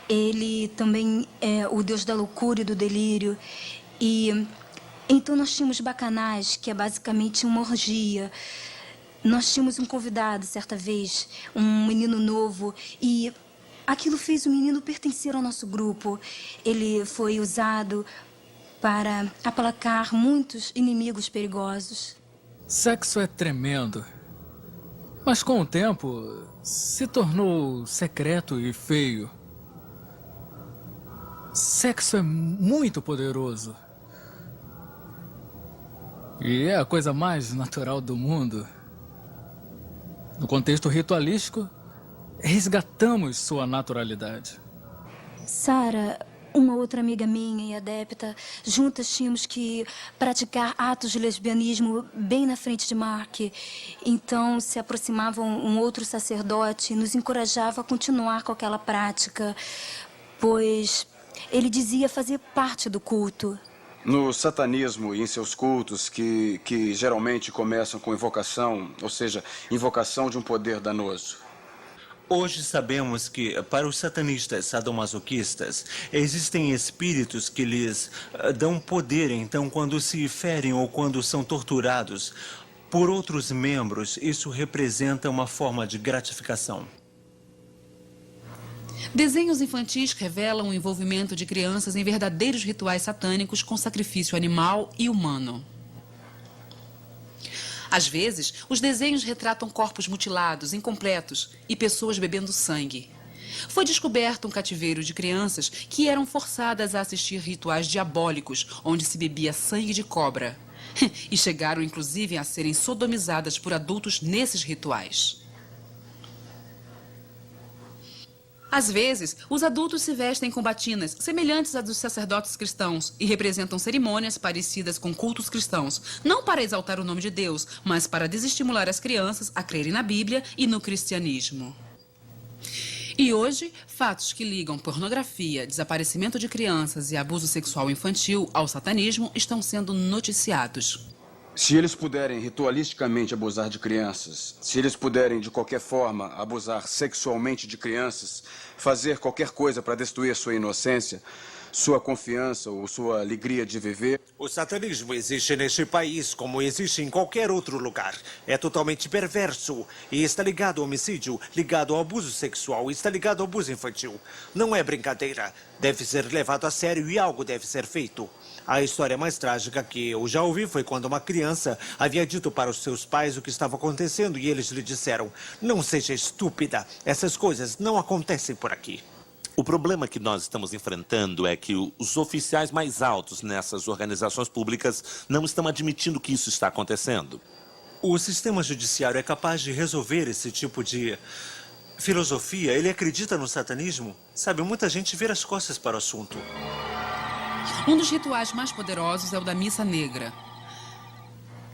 Ele também é o deus da loucura e do delírio. E então nós tínhamos bacanais, que é basicamente uma orgia. Nós tínhamos um convidado, certa vez, um menino novo, e aquilo fez o menino pertencer ao nosso grupo. Ele foi usado para aplacar muitos inimigos perigosos. Sexo é tremendo. Mas com o tempo, se tornou secreto e feio. Sexo é muito poderoso. E é a coisa mais natural do mundo. No contexto ritualístico, resgatamos sua naturalidade. Sarah, uma outra amiga minha e adepta, juntas tínhamos que praticar atos de lesbianismo bem na frente de Mark. Então se aproximava um outro sacerdote e nos encorajava a continuar com aquela prática, pois ele dizia fazer parte do culto. No satanismo e em seus cultos, que geralmente começam com invocação, ou seja, invocação de um poder danoso. Hoje sabemos que, para os satanistas sadomasoquistas, existem espíritos que lhes dão poder. Então, quando se ferem ou quando são torturados por outros membros, isso representa uma forma de gratificação. Desenhos infantis revelam o envolvimento de crianças em verdadeiros rituais satânicos com sacrifício animal e humano. Às vezes, os desenhos retratam corpos mutilados, incompletos e pessoas bebendo sangue. Foi descoberto um cativeiro de crianças que eram forçadas a assistir rituais diabólicos, onde se bebia sangue de cobra. E chegaram, inclusive, a serem sodomizadas por adultos nesses rituais. Às vezes, os adultos se vestem com batinas semelhantes às dos sacerdotes cristãos e representam cerimônias parecidas com cultos cristãos, não para exaltar o nome de Deus, mas para desestimular as crianças a crerem na Bíblia e no cristianismo. E hoje, fatos que ligam pornografia, desaparecimento de crianças e abuso sexual infantil ao satanismo estão sendo noticiados. Se eles puderem ritualisticamente abusar de crianças, se eles puderem de qualquer forma abusar sexualmente de crianças, fazer qualquer coisa para destruir sua inocência, sua confiança ou sua alegria de viver. O satanismo existe neste país como existe em qualquer outro lugar. É totalmente perverso e está ligado ao homicídio, ligado ao abuso sexual, está ligado ao abuso infantil. Não é brincadeira. Deve ser levado a sério e algo deve ser feito. A história mais trágica que eu já ouvi foi quando uma criança havia dito para os seus pais o que estava acontecendo e eles lhe disseram: "Não seja estúpida, essas coisas não acontecem por aqui." O problema que nós estamos enfrentando é que os oficiais mais altos nessas organizações públicas não estão admitindo que isso está acontecendo. O sistema judiciário é capaz de resolver esse tipo de filosofia? Ele acredita no satanismo? Sabe, muita gente vira as costas para o assunto. Um dos rituais mais poderosos é o da Missa Negra.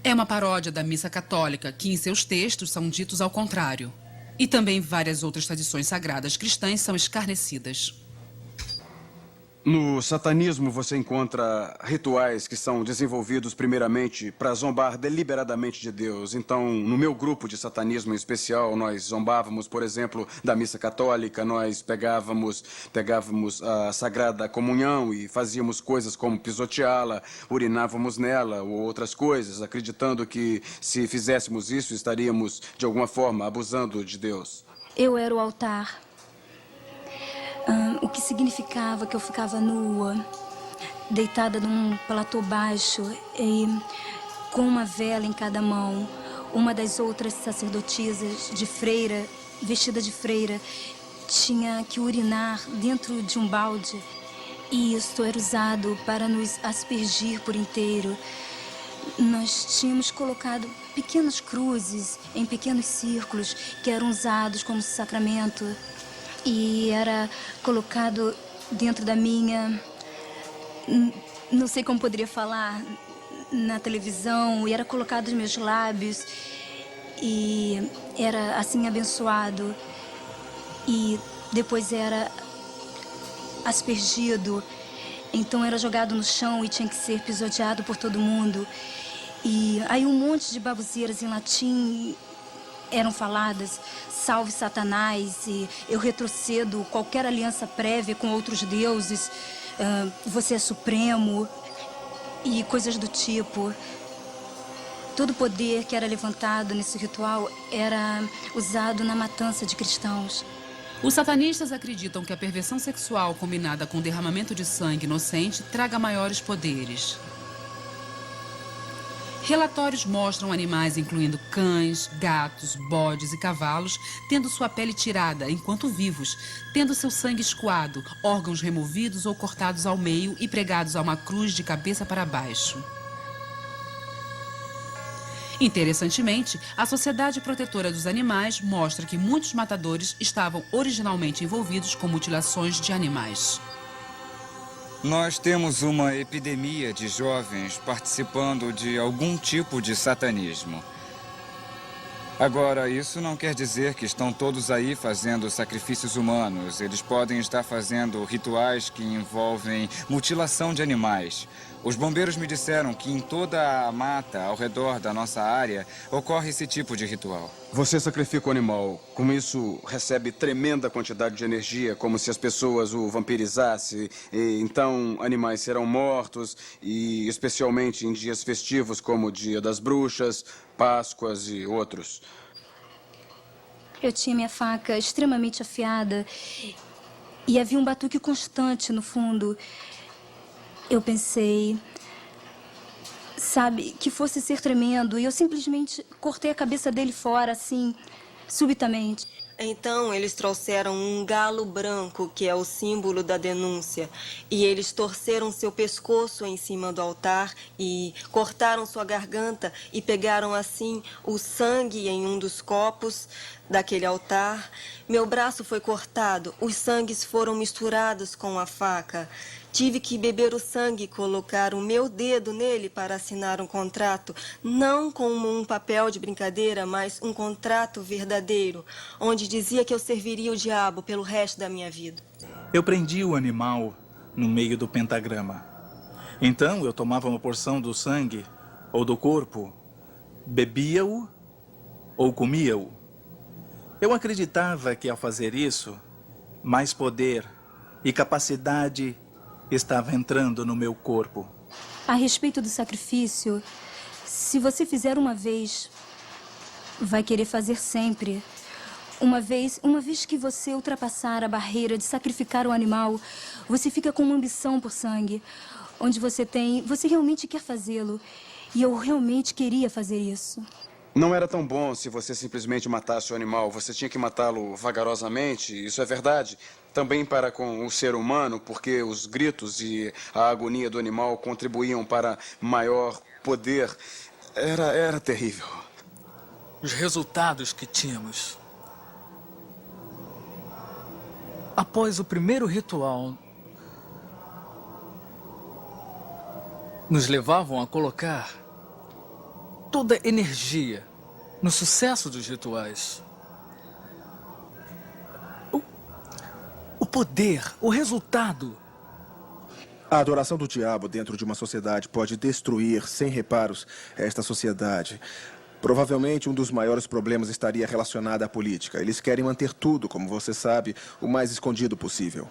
É uma paródia da Missa Católica, que em seus textos são ditos ao contrário. E também várias outras tradições sagradas cristãs são escarnecidas. No satanismo você encontra rituais que são desenvolvidos primeiramente para zombar deliberadamente de Deus. Então, no meu grupo de satanismo em especial, nós zombávamos, por exemplo, da missa católica, nós pegávamos a Sagrada Comunhão e fazíamos coisas como pisoteá-la, urinávamos nela ou outras coisas, acreditando que se fizéssemos isso estaríamos, de alguma forma, abusando de Deus. Eu era o altar. O que significava que eu ficava nua, deitada num platô baixo e com uma vela em cada mão. Uma das outras sacerdotisas de freira, vestida de freira, tinha que urinar dentro de um balde. E isto era usado para nos aspergir por inteiro. Nós tínhamos colocado pequenas cruzes em pequenos círculos que eram usados como sacramento. E era colocado dentro da minha... Não sei como poderia falar na televisão. E era colocado nos meus lábios. E era assim abençoado. E depois era aspergido. Então era jogado no chão e tinha que ser pisoteado por todo mundo. E aí um monte de baboseiras em latim eram faladas. Salve Satanás, e eu retrocedo qualquer aliança prévia com outros deuses, você é supremo, e coisas do tipo. Todo o poder que era levantado nesse ritual era usado na matança de cristãos. Os satanistas acreditam que a perversão sexual combinada com derramamento de sangue inocente traga maiores poderes. Relatórios mostram animais, incluindo cães, gatos, bodes e cavalos, tendo sua pele tirada enquanto vivos, tendo seu sangue escoado, órgãos removidos ou cortados ao meio e pregados a uma cruz de cabeça para baixo. Interessantemente, a Sociedade Protetora dos Animais mostra que muitos matadores estavam originalmente envolvidos com mutilações de animais. Nós temos uma epidemia de jovens participando de algum tipo de satanismo. Agora, isso não quer dizer que estão todos aí fazendo sacrifícios humanos. Eles podem estar fazendo rituais que envolvem mutilação de animais. Os bombeiros me disseram que em toda a mata ao redor da nossa área ocorre esse tipo de ritual. Você sacrifica o animal. Com isso, recebe tremenda quantidade de energia, como se as pessoas o vampirizassem. E, então, animais serão mortos, e especialmente em dias festivos, como o Dia das Bruxas, Páscoas e outros. Eu tinha minha faca extremamente afiada e havia um batuque constante no fundo. Eu pensei, sabe, que fosse ser tremendo, e eu simplesmente cortei a cabeça dele fora, assim, subitamente. Então, eles trouxeram um galo branco, que é o símbolo da denúncia, e eles torceram seu pescoço em cima do altar e cortaram sua garganta e pegaram, assim, o sangue em um dos copos daquele altar. Meu braço foi cortado, os sangues foram misturados com a faca. Tive que beber o sangue e colocar o meu dedo nele para assinar um contrato, não como um papel de brincadeira, mas um contrato verdadeiro, onde dizia que eu serviria o diabo pelo resto da minha vida. Eu prendi o animal no meio do pentagrama. Então eu tomava uma porção do sangue ou do corpo, bebia-o ou comia-o. Eu acreditava que ao fazer isso, mais poder e capacidade estava entrando no meu corpo. A respeito do sacrifício, se você fizer uma vez, vai querer fazer sempre. Uma vez que você ultrapassar a barreira de sacrificar o animal, você fica com uma ambição por sangue, onde você realmente quer fazê-lo. E eu realmente queria fazer isso. Não era tão bom se você simplesmente matasse o animal. Você tinha que matá-lo vagarosamente, isso é verdade. Também para com o ser humano, porque os gritos e a agonia do animal contribuíam para maior poder. Era terrível. Os resultados que tínhamos. Após o primeiro ritual, nos levavam a colocar toda a energia no sucesso dos rituais. O poder, o resultado. A adoração do diabo dentro de uma sociedade pode destruir, sem reparos, esta sociedade. Provavelmente um dos maiores problemas estaria relacionado à política. Eles querem manter tudo, como você sabe, o mais escondido possível.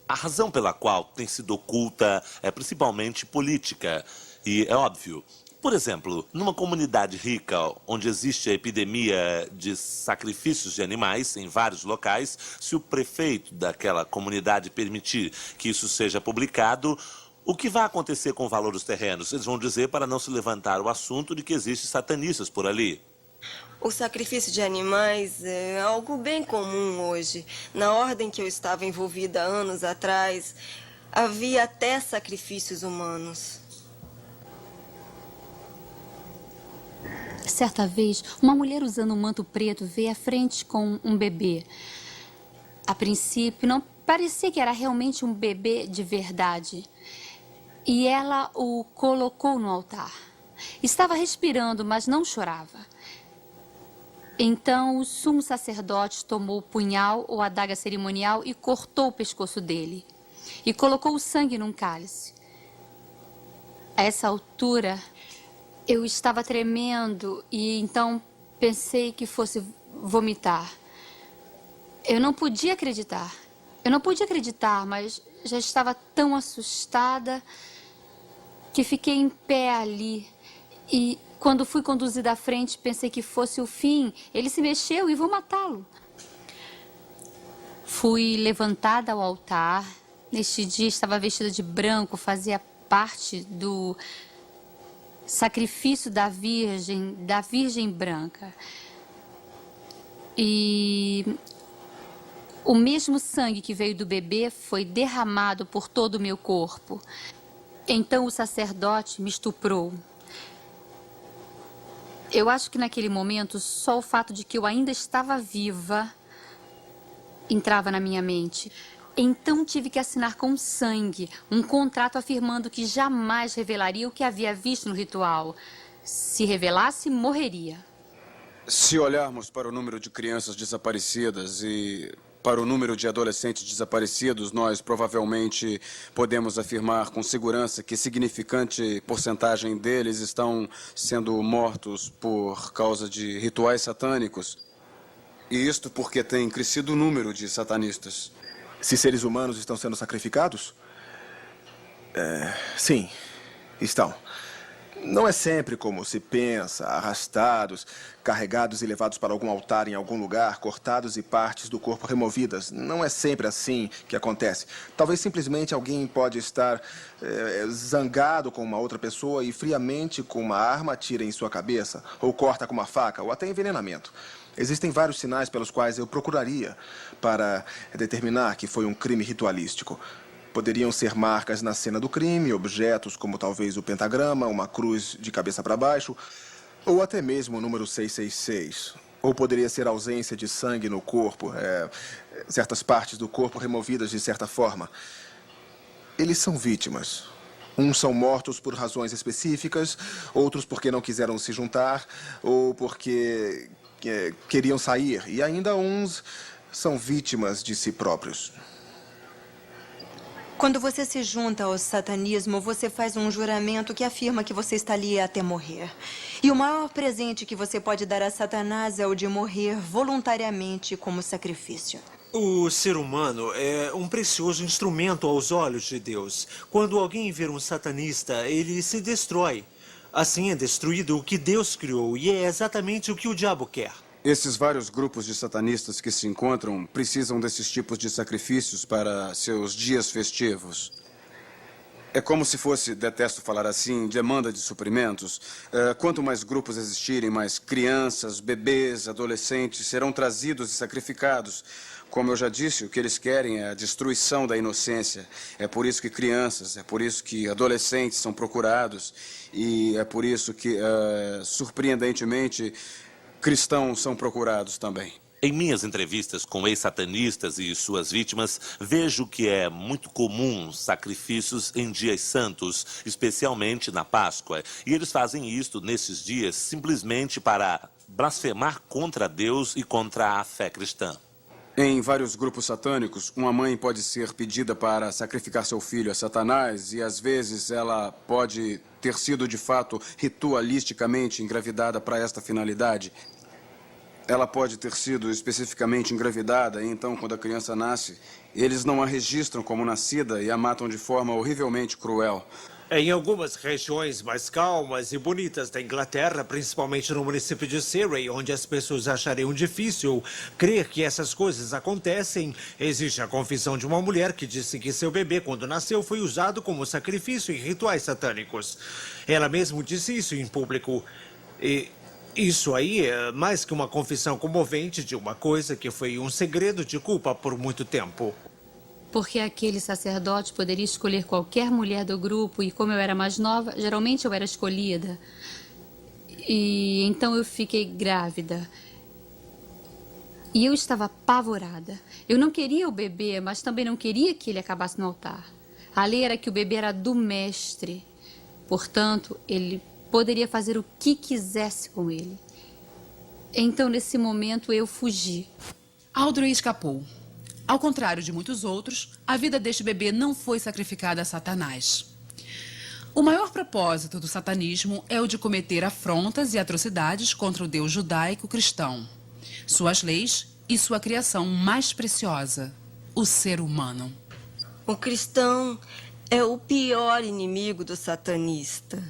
A razão pela qual tem sido oculta é principalmente política. E é óbvio. Por exemplo, numa comunidade rica, onde existe a epidemia de sacrifícios de animais em vários locais, se o prefeito daquela comunidade permitir que isso seja publicado, o que vai acontecer com o valor dos terrenos? Eles vão dizer para não se levantar o assunto de que existem satanistas por ali. O sacrifício de animais é algo bem comum hoje. Na ordem que eu estava envolvida anos atrás, havia até sacrifícios humanos. Certa vez, uma mulher usando um manto preto veio à frente com um bebê. A princípio, não parecia que era realmente um bebê de verdade. E ela o colocou no altar. Estava respirando, mas não chorava. Então, o sumo sacerdote tomou o punhal ou adaga cerimonial e cortou o pescoço dele. E colocou o sangue num cálice. A essa altura, eu estava tremendo e então pensei que fosse vomitar. Eu não podia acreditar. Mas já estava tão assustada que fiquei em pé ali. E quando fui conduzida à frente, pensei que fosse o fim. Ele se mexeu e vou matá-lo. Fui levantada ao altar. Neste dia estava vestida de branco, fazia parte do sacrifício da Virgem branca. E o mesmo sangue que veio do bebê foi derramado por todo o meu corpo. Então o sacerdote me estuprou. Eu acho que naquele momento só o fato de que eu ainda estava viva entrava na minha mente. Então tive que assinar com sangue um contrato afirmando que jamais revelaria o que havia visto no ritual. Se revelasse, morreria. Se olharmos para o número de crianças desaparecidas e para o número de adolescentes desaparecidos, nós provavelmente podemos afirmar com segurança que significante porcentagem deles estão sendo mortos por causa de rituais satânicos. E isto porque tem crescido o número de satanistas. Se seres humanos estão sendo sacrificados? Sim, estão. Não é sempre como se pensa, arrastados, carregados e levados para algum altar em algum lugar, cortados e partes do corpo removidas. Não é sempre assim que acontece. Talvez simplesmente alguém pode estar zangado com uma outra pessoa e friamente com uma arma atira em sua cabeça, ou corta com uma faca, ou até envenenamento. Existem vários sinais pelos quais eu procuraria para determinar que foi um crime ritualístico. Poderiam ser marcas na cena do crime, objetos como talvez o pentagrama, uma cruz de cabeça para baixo, ou até mesmo o número 666. Ou poderia ser ausência de sangue no corpo, certas partes do corpo removidas de certa forma. Eles são vítimas. Uns são mortos por razões específicas, outros porque não quiseram se juntar, ou porque queriam sair. E ainda uns são vítimas de si próprios. Quando você se junta ao satanismo, você faz um juramento que afirma que você está ali até morrer. E o maior presente que você pode dar a Satanás é o de morrer voluntariamente como sacrifício. O ser humano é um precioso instrumento aos olhos de Deus. Quando alguém vê um satanista, ele se destrói. Assim é destruído o que Deus criou, e é exatamente o que o diabo quer. Esses vários grupos de satanistas que se encontram precisam desses tipos de sacrifícios para seus dias festivos. É como se fosse, detesto falar assim, demanda de suprimentos. Quanto mais grupos existirem, mais crianças, bebês, adolescentes serão trazidos e sacrificados. Como eu já disse, o que eles querem é a destruição da inocência. É por isso que crianças, é por isso que adolescentes são procurados. E é por isso que, surpreendentemente, cristãos são procurados também. Em minhas entrevistas com ex-satanistas e suas vítimas, vejo que é muito comum sacrifícios em dias santos, especialmente na Páscoa. E eles fazem isto nesses dias simplesmente para blasfemar contra Deus e contra a fé cristã. Em vários grupos satânicos, uma mãe pode ser pedida para sacrificar seu filho a Satanás e, às vezes, ela pode ter sido, de fato, ritualisticamente engravidada para esta finalidade. Ela pode ter sido especificamente engravidada e, então, quando a criança nasce, eles não a registram como nascida e a matam de forma horrivelmente cruel. Em algumas regiões mais calmas e bonitas da Inglaterra, principalmente no município de Surrey, onde as pessoas achariam difícil crer que essas coisas acontecem, existe a confissão de uma mulher que disse que seu bebê, quando nasceu, foi usado como sacrifício em rituais satânicos. Ela mesma disse isso em público. E isso aí é mais que uma confissão comovente de uma coisa que foi um segredo de culpa por muito tempo. Porque aquele sacerdote poderia escolher qualquer mulher do grupo e, como eu era mais nova, geralmente eu era escolhida. E então eu fiquei grávida. E eu estava apavorada. Eu não queria o bebê, mas também não queria que ele acabasse no altar. A lei era que o bebê era do mestre. Portanto, ele poderia fazer o que quisesse com ele. Então, nesse momento, eu fugi. Audrey escapou. Ao contrário de muitos outros, a vida deste bebê não foi sacrificada a Satanás. O maior propósito do satanismo é o de cometer afrontas e atrocidades contra o Deus judaico-cristão, suas leis e sua criação mais preciosa, o ser humano. O cristão é o pior inimigo do satanista.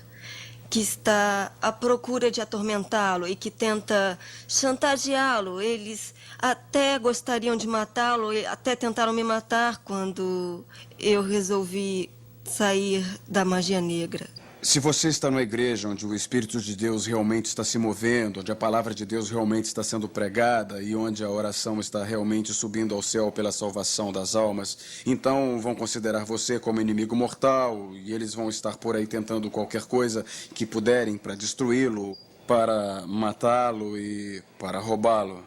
que está à procura de atormentá-lo e que tenta chantageá-lo. Eles até gostariam de matá-lo, até tentaram me matar quando eu resolvi sair da magia negra. Se você está numa igreja onde o Espírito de Deus realmente está se movendo, onde a palavra de Deus realmente está sendo pregada e onde a oração está realmente subindo ao céu pela salvação das almas, então vão considerar você como inimigo mortal e eles vão estar por aí tentando qualquer coisa que puderem para destruí-lo, para matá-lo e para roubá-lo.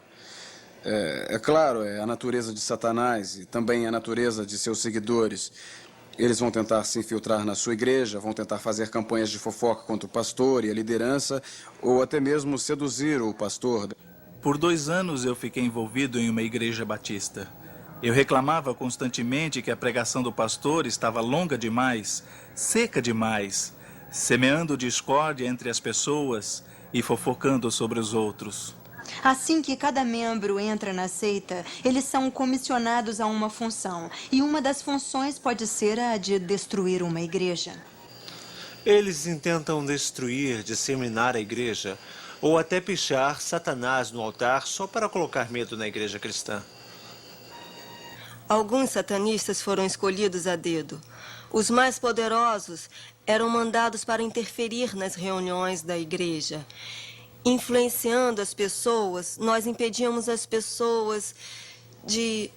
É claro, é a natureza de Satanás e também a natureza de seus seguidores. Eles vão tentar se infiltrar na sua igreja, vão tentar fazer campanhas de fofoca contra o pastor e a liderança, ou até mesmo seduzir o pastor. Por 2 anos eu fiquei envolvido em uma igreja batista. Eu reclamava constantemente que a pregação do pastor estava longa demais, seca demais, semeando discórdia entre as pessoas e fofocando sobre os outros. Assim que cada membro entra na seita, eles são comissionados a uma função. E uma das funções pode ser a de destruir uma igreja. Eles intentam destruir, disseminar a igreja, ou até pichar Satanás no altar só para colocar medo na igreja cristã. Alguns satanistas foram escolhidos a dedo. Os mais poderosos eram mandados para interferir nas reuniões da igreja. Influenciando as pessoas, nós impedíamos as pessoas de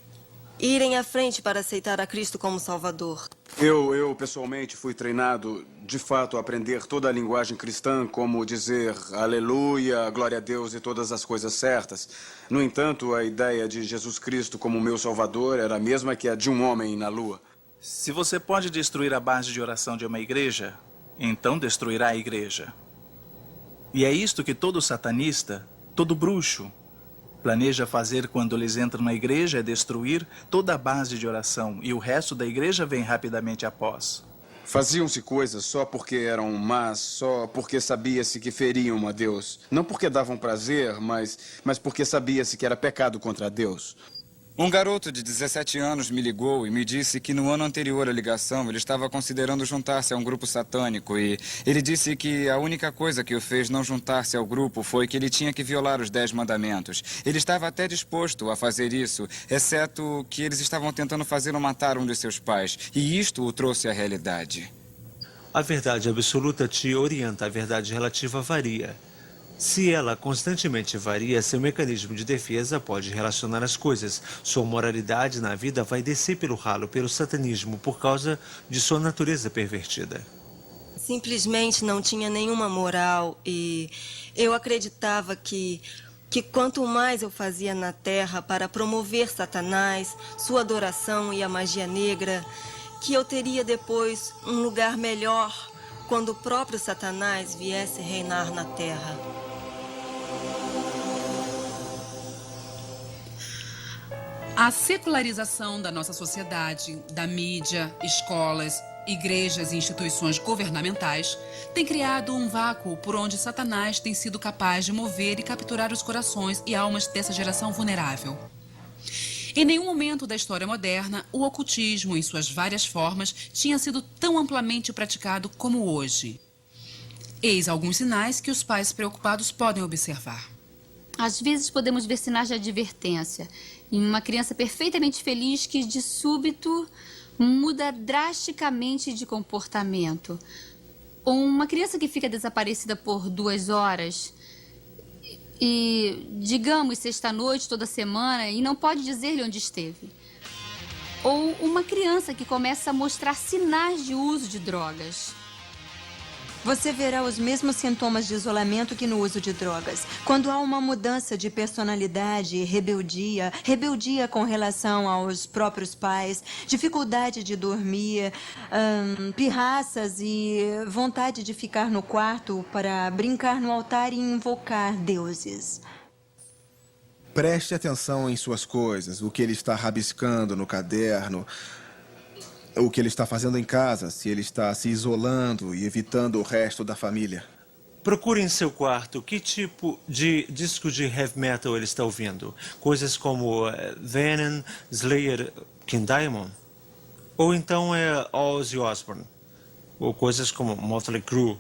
irem à frente para aceitar a Cristo como Salvador. Eu pessoalmente fui treinado, de fato, a aprender toda a linguagem cristã, como dizer aleluia, glória a Deus e todas as coisas certas. No entanto, a ideia de Jesus Cristo como meu Salvador era a mesma que a de um homem na lua. Se você pode destruir a base de oração de uma igreja, então destruirá a igreja. E é isto que todo satanista, todo bruxo, planeja fazer quando eles entram na igreja, é destruir toda a base de oração e o resto da igreja vem rapidamente após. Faziam-se coisas só porque eram más, só porque sabia-se que feriam a Deus. Não porque davam prazer, mas porque sabia-se que era pecado contra Deus. Um garoto de 17 anos me ligou e me disse que no ano anterior à ligação ele estava considerando juntar-se a um grupo satânico e ele disse que a única coisa que o fez não juntar-se ao grupo foi que ele tinha que violar os 10 mandamentos. Ele estava até disposto a fazer isso, exceto que eles estavam tentando fazê-lo matar um de seus pais e isto o trouxe à realidade. A verdade absoluta te orienta, a verdade relativa varia. Se ela constantemente varia, seu mecanismo de defesa pode relacionar as coisas. Sua moralidade na vida vai descer pelo ralo, pelo satanismo, por causa de sua natureza pervertida. Simplesmente não tinha nenhuma moral e eu acreditava que quanto mais eu fazia na terra para promover Satanás, sua adoração e a magia negra, que eu teria depois um lugar melhor quando o próprio Satanás viesse reinar na terra. A secularização da nossa sociedade, da mídia, escolas, igrejas e instituições governamentais tem criado um vácuo por onde Satanás tem sido capaz de mover e capturar os corações e almas dessa geração vulnerável. Em nenhum momento da história moderna, o ocultismo, em suas várias formas, tinha sido tão amplamente praticado como hoje. Eis alguns sinais que os pais preocupados podem observar. Às vezes podemos ver sinais de advertência em uma criança perfeitamente feliz que, de súbito, muda drasticamente de comportamento. Ou uma criança que fica desaparecida por 2 horas e, digamos, sexta-noite, toda semana, e não pode dizer-lhe onde esteve. Ou uma criança que começa a mostrar sinais de uso de drogas. Você verá os mesmos sintomas de isolamento que no uso de drogas. Quando há uma mudança de personalidade, rebeldia com relação aos próprios pais, dificuldade de dormir, pirraças e vontade de ficar no quarto para brincar no altar e invocar deuses. Preste atenção em suas coisas, o que ele está rabiscando no caderno, o que ele está fazendo em casa, se ele está se isolando e evitando o resto da família. Procure em seu quarto que tipo de disco de heavy metal ele está ouvindo. Coisas como Venom, Slayer, King Diamond. Ou então é Ozzy Osbourne. Ou coisas como Motley Crue.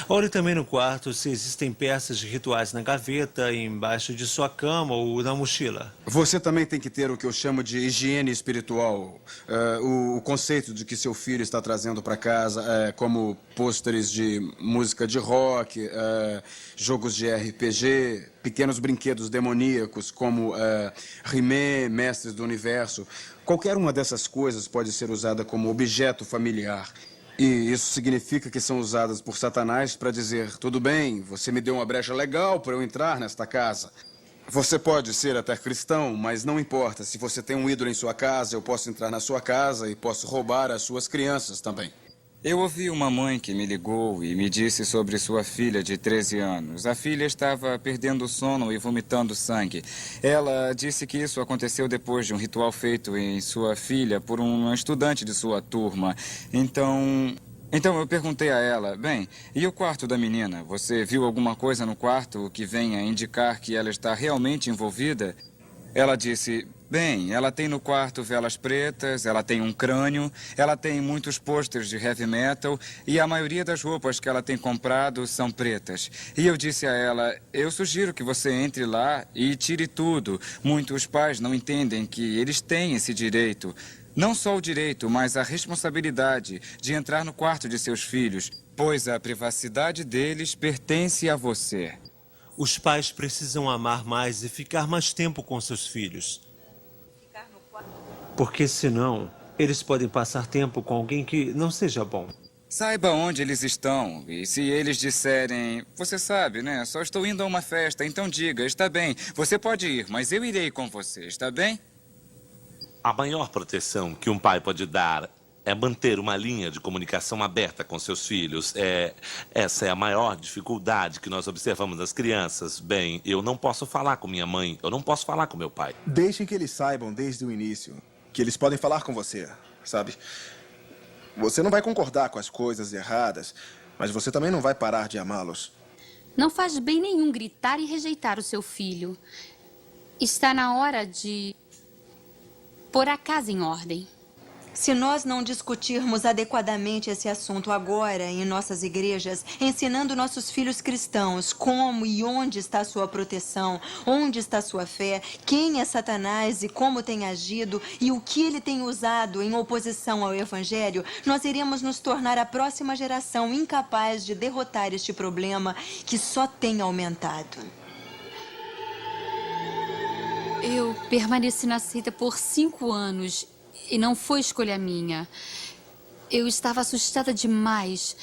Olhe também no quarto se existem peças de rituais na gaveta, embaixo de sua cama ou na mochila. Você também tem que ter o que eu chamo de higiene espiritual. O conceito de que seu filho está trazendo para casa, como pôsteres de música de rock, jogos de RPG, pequenos brinquedos demoníacos como He-Man, Mestres do Universo. Qualquer uma dessas coisas pode ser usada como objeto familiar. E isso significa que são usadas por Satanás para dizer: tudo bem, você me deu uma brecha legal para eu entrar nesta casa. Você pode ser até cristão, mas não importa. Se você tem um ídolo em sua casa, eu posso entrar na sua casa e posso roubar as suas crianças também. Eu ouvi uma mãe que me ligou e me disse sobre sua filha de 13 anos. A filha estava perdendo o sono e vomitando sangue. Ela disse que isso aconteceu depois de um ritual feito em sua filha por um estudante de sua turma. Então eu perguntei a ela: bem, e o quarto da menina? Você viu alguma coisa no quarto que venha indicar que ela está realmente envolvida? Ela disse: bem, ela tem no quarto velas pretas, ela tem um crânio, ela tem muitos pôsteres de heavy metal e a maioria das roupas que ela tem comprado são pretas. E eu disse a ela: eu sugiro que você entre lá e tire tudo. Muitos pais não entendem que eles têm esse direito. Não só o direito, mas a responsabilidade de entrar no quarto de seus filhos, pois a privacidade deles pertence a você. Os pais precisam amar mais e ficar mais tempo com seus filhos. Porque senão, eles podem passar tempo com alguém que não seja bom. Saiba onde eles estão. E se eles disserem: você sabe, né? Só estou indo a uma festa, então diga: está bem, você pode ir, mas eu irei com você, está bem? A maior proteção que um pai pode dar é manter uma linha de comunicação aberta com seus filhos. Essa é a maior dificuldade que nós observamos nas crianças. Bem, eu não posso falar com minha mãe, eu não posso falar com meu pai. Deixem que eles saibam desde o início que eles podem falar com você, sabe? Você não vai concordar com as coisas erradas, mas você também não vai parar de amá-los. Não faz bem nenhum gritar e rejeitar o seu filho. Está na hora de pôr a casa em ordem. Se nós não discutirmos adequadamente esse assunto agora em nossas igrejas, ensinando nossos filhos cristãos como e onde está sua proteção, onde está sua fé, quem é Satanás e como tem agido e o que ele tem usado em oposição ao Evangelho, nós iremos nos tornar a próxima geração incapaz de derrotar este problema que só tem aumentado. Eu permaneci na seita por 5 anos. E não foi escolha minha. Eu estava assustada demais.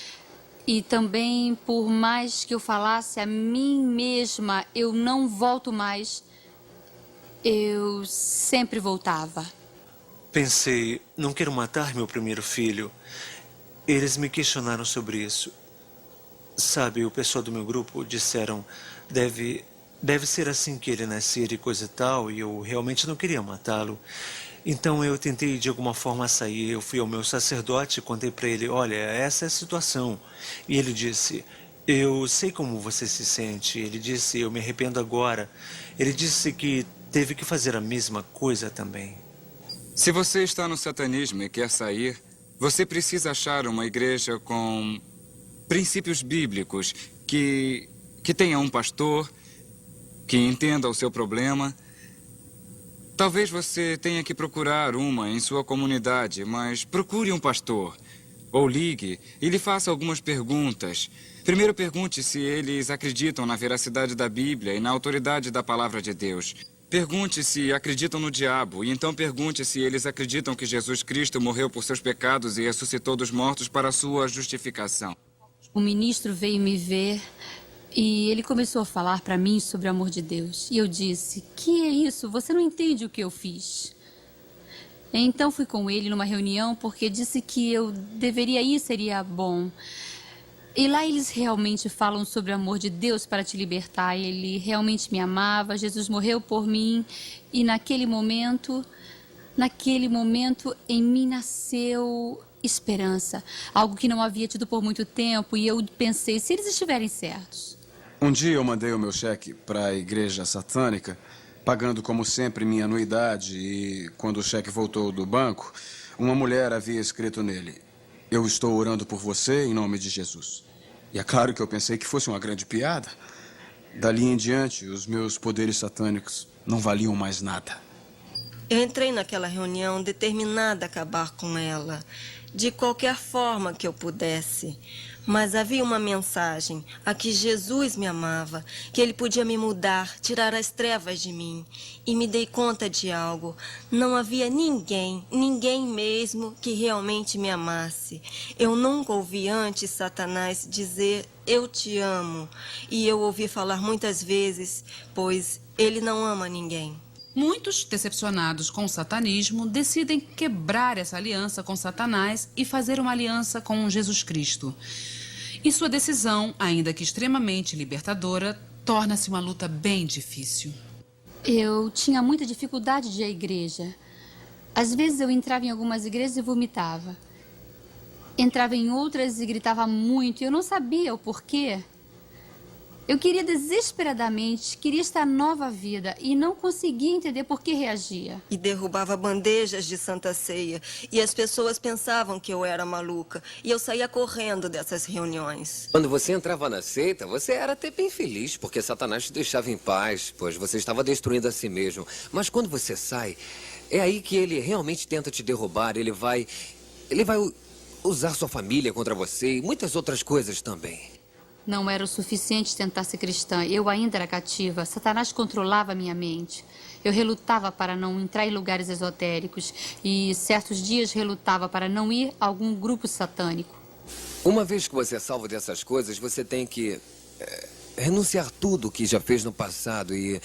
E também, por mais que eu falasse a mim mesma, eu não volto mais, eu sempre voltava. Pensei: não quero matar meu primeiro filho. Eles me questionaram sobre isso. Sabe, o pessoal do meu grupo disseram: deve ser assim que ele nascer e coisa e tal, e eu realmente não queria matá-lo. Então eu tentei de alguma forma sair. Eu fui ao meu sacerdote e contei para ele: olha, essa é a situação. E ele disse: eu sei como você se sente. Ele disse: eu me arrependo agora. Ele disse que teve que fazer a mesma coisa também. Se você está no satanismo e quer sair, você precisa achar uma igreja com princípios bíblicos, que tenha um pastor, que entenda o seu problema. Talvez você tenha que procurar uma em sua comunidade, mas procure um pastor. Ou ligue e lhe faça algumas perguntas. Primeiro pergunte se eles acreditam na veracidade da Bíblia e na autoridade da palavra de Deus. Pergunte se acreditam no diabo, e então pergunte se eles acreditam que Jesus Cristo morreu por seus pecados e ressuscitou dos mortos para a sua justificação. O ministro veio me ver e ele começou a falar para mim sobre o amor de Deus. E eu disse: que é isso? Você não entende o que eu fiz. Então fui com ele numa reunião porque disse que eu deveria ir, seria bom. E lá eles realmente falam sobre o amor de Deus para te libertar. Ele realmente me amava, Jesus morreu por mim. E naquele momento em mim nasceu esperança. Algo que não havia tido por muito tempo. E eu pensei: se eles estiverem certos. Um dia eu mandei o meu cheque para a igreja satânica, pagando como sempre minha anuidade, e quando o cheque voltou do banco, uma mulher havia escrito nele: eu estou orando por você em nome de Jesus. E é claro que eu pensei que fosse uma grande piada. Dali em diante, os meus poderes satânicos não valiam mais nada. Eu entrei naquela reunião determinada a acabar com ela, de qualquer forma que eu pudesse. Mas havia uma mensagem, a que Jesus me amava, que ele podia me mudar, tirar as trevas de mim. E me dei conta de algo. Não havia ninguém mesmo, que realmente me amasse. Eu nunca ouvi antes Satanás dizer, eu te amo. E eu ouvi falar muitas vezes, pois ele não ama ninguém. Muitos, decepcionados com o satanismo, decidem quebrar essa aliança com Satanás e fazer uma aliança com Jesus Cristo. E sua decisão, ainda que extremamente libertadora, torna-se uma luta bem difícil. Eu tinha muita dificuldade de ir à igreja. Às vezes eu entrava em algumas igrejas e vomitava. Entrava em outras e gritava muito e eu não sabia o porquê. Eu queria desesperadamente, queria esta nova vida e não conseguia entender por que reagia. E derrubava bandejas de Santa Ceia. E as pessoas pensavam que eu era maluca. E eu saía correndo dessas reuniões. Quando você entrava na seita, você era até bem feliz, porque Satanás te deixava em paz, pois você estava destruindo a si mesmo. Mas quando você sai, é aí que ele realmente tenta te derrubar. Ele vai usar sua família contra você e muitas outras coisas também. Não era o suficiente tentar ser cristã. Eu ainda era cativa. Satanás controlava minha mente. Eu relutava para não entrar em lugares esotéricos. E certos dias relutava para não ir a algum grupo satânico. Uma vez que você é salvo dessas coisas, você tem que renunciar tudo que já fez no passado. E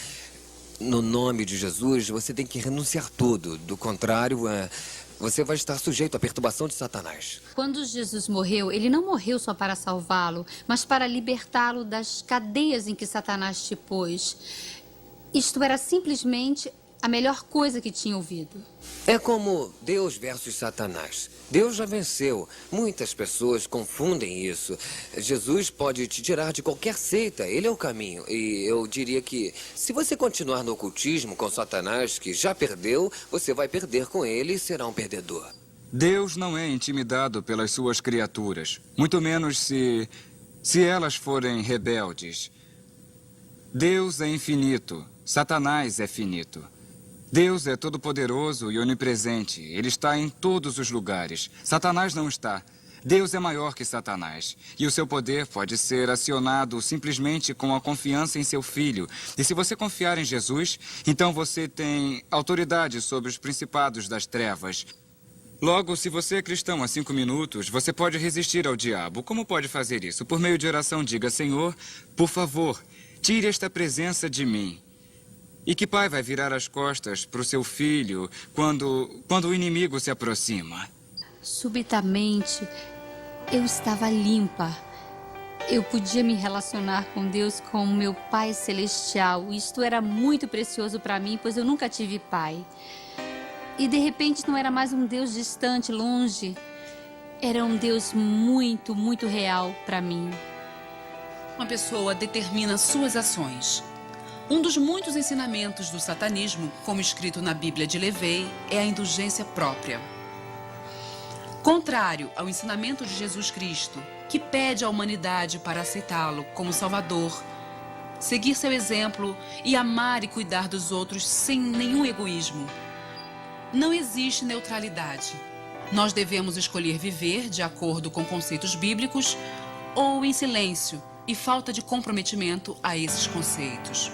no nome de Jesus, você tem que renunciar tudo. Do contrário, você vai estar sujeito à perturbação de Satanás. Quando Jesus morreu, ele não morreu só para salvá-lo, mas para libertá-lo das cadeias em que Satanás te pôs. Isto era simplesmente a melhor coisa que tinha ouvido. É como Deus versus Satanás. Deus já venceu. Muitas pessoas confundem isso. Jesus pode te tirar de qualquer seita. Ele é o caminho. E eu diria que se você continuar no ocultismo com Satanás, que já perdeu, você vai perder com ele e será um perdedor. Deus não é intimidado pelas suas criaturas, muito menos se elas forem rebeldes. Deus é infinito, Satanás é finito. Deus é todo-poderoso e onipresente. Ele está em todos os lugares. Satanás não está. Deus é maior que Satanás. E o seu poder pode ser acionado simplesmente com a confiança em seu Filho. E se você confiar em Jesus, então você tem autoridade sobre os principados das trevas. Logo, se você é cristão há 5 minutos, você pode resistir ao diabo. Como pode fazer isso? Por meio de oração, diga, Senhor, por favor, tire esta presença de mim. E que pai vai virar as costas para o seu filho quando o inimigo se aproxima? Subitamente, eu estava limpa. Eu podia me relacionar com Deus como meu Pai Celestial. Isto era muito precioso para mim, pois eu nunca tive pai. E de repente não era mais um Deus distante, longe. Era um Deus muito, muito real para mim. Uma pessoa determina suas ações. Um dos muitos ensinamentos do satanismo, como escrito na Bíblia de Levei, é a indulgência própria. Contrário ao ensinamento de Jesus Cristo, que pede à humanidade para aceitá-lo como Salvador, seguir seu exemplo e amar e cuidar dos outros sem nenhum egoísmo. Não existe neutralidade. Nós devemos escolher viver de acordo com conceitos bíblicos ou em silêncio e falta de comprometimento a esses conceitos.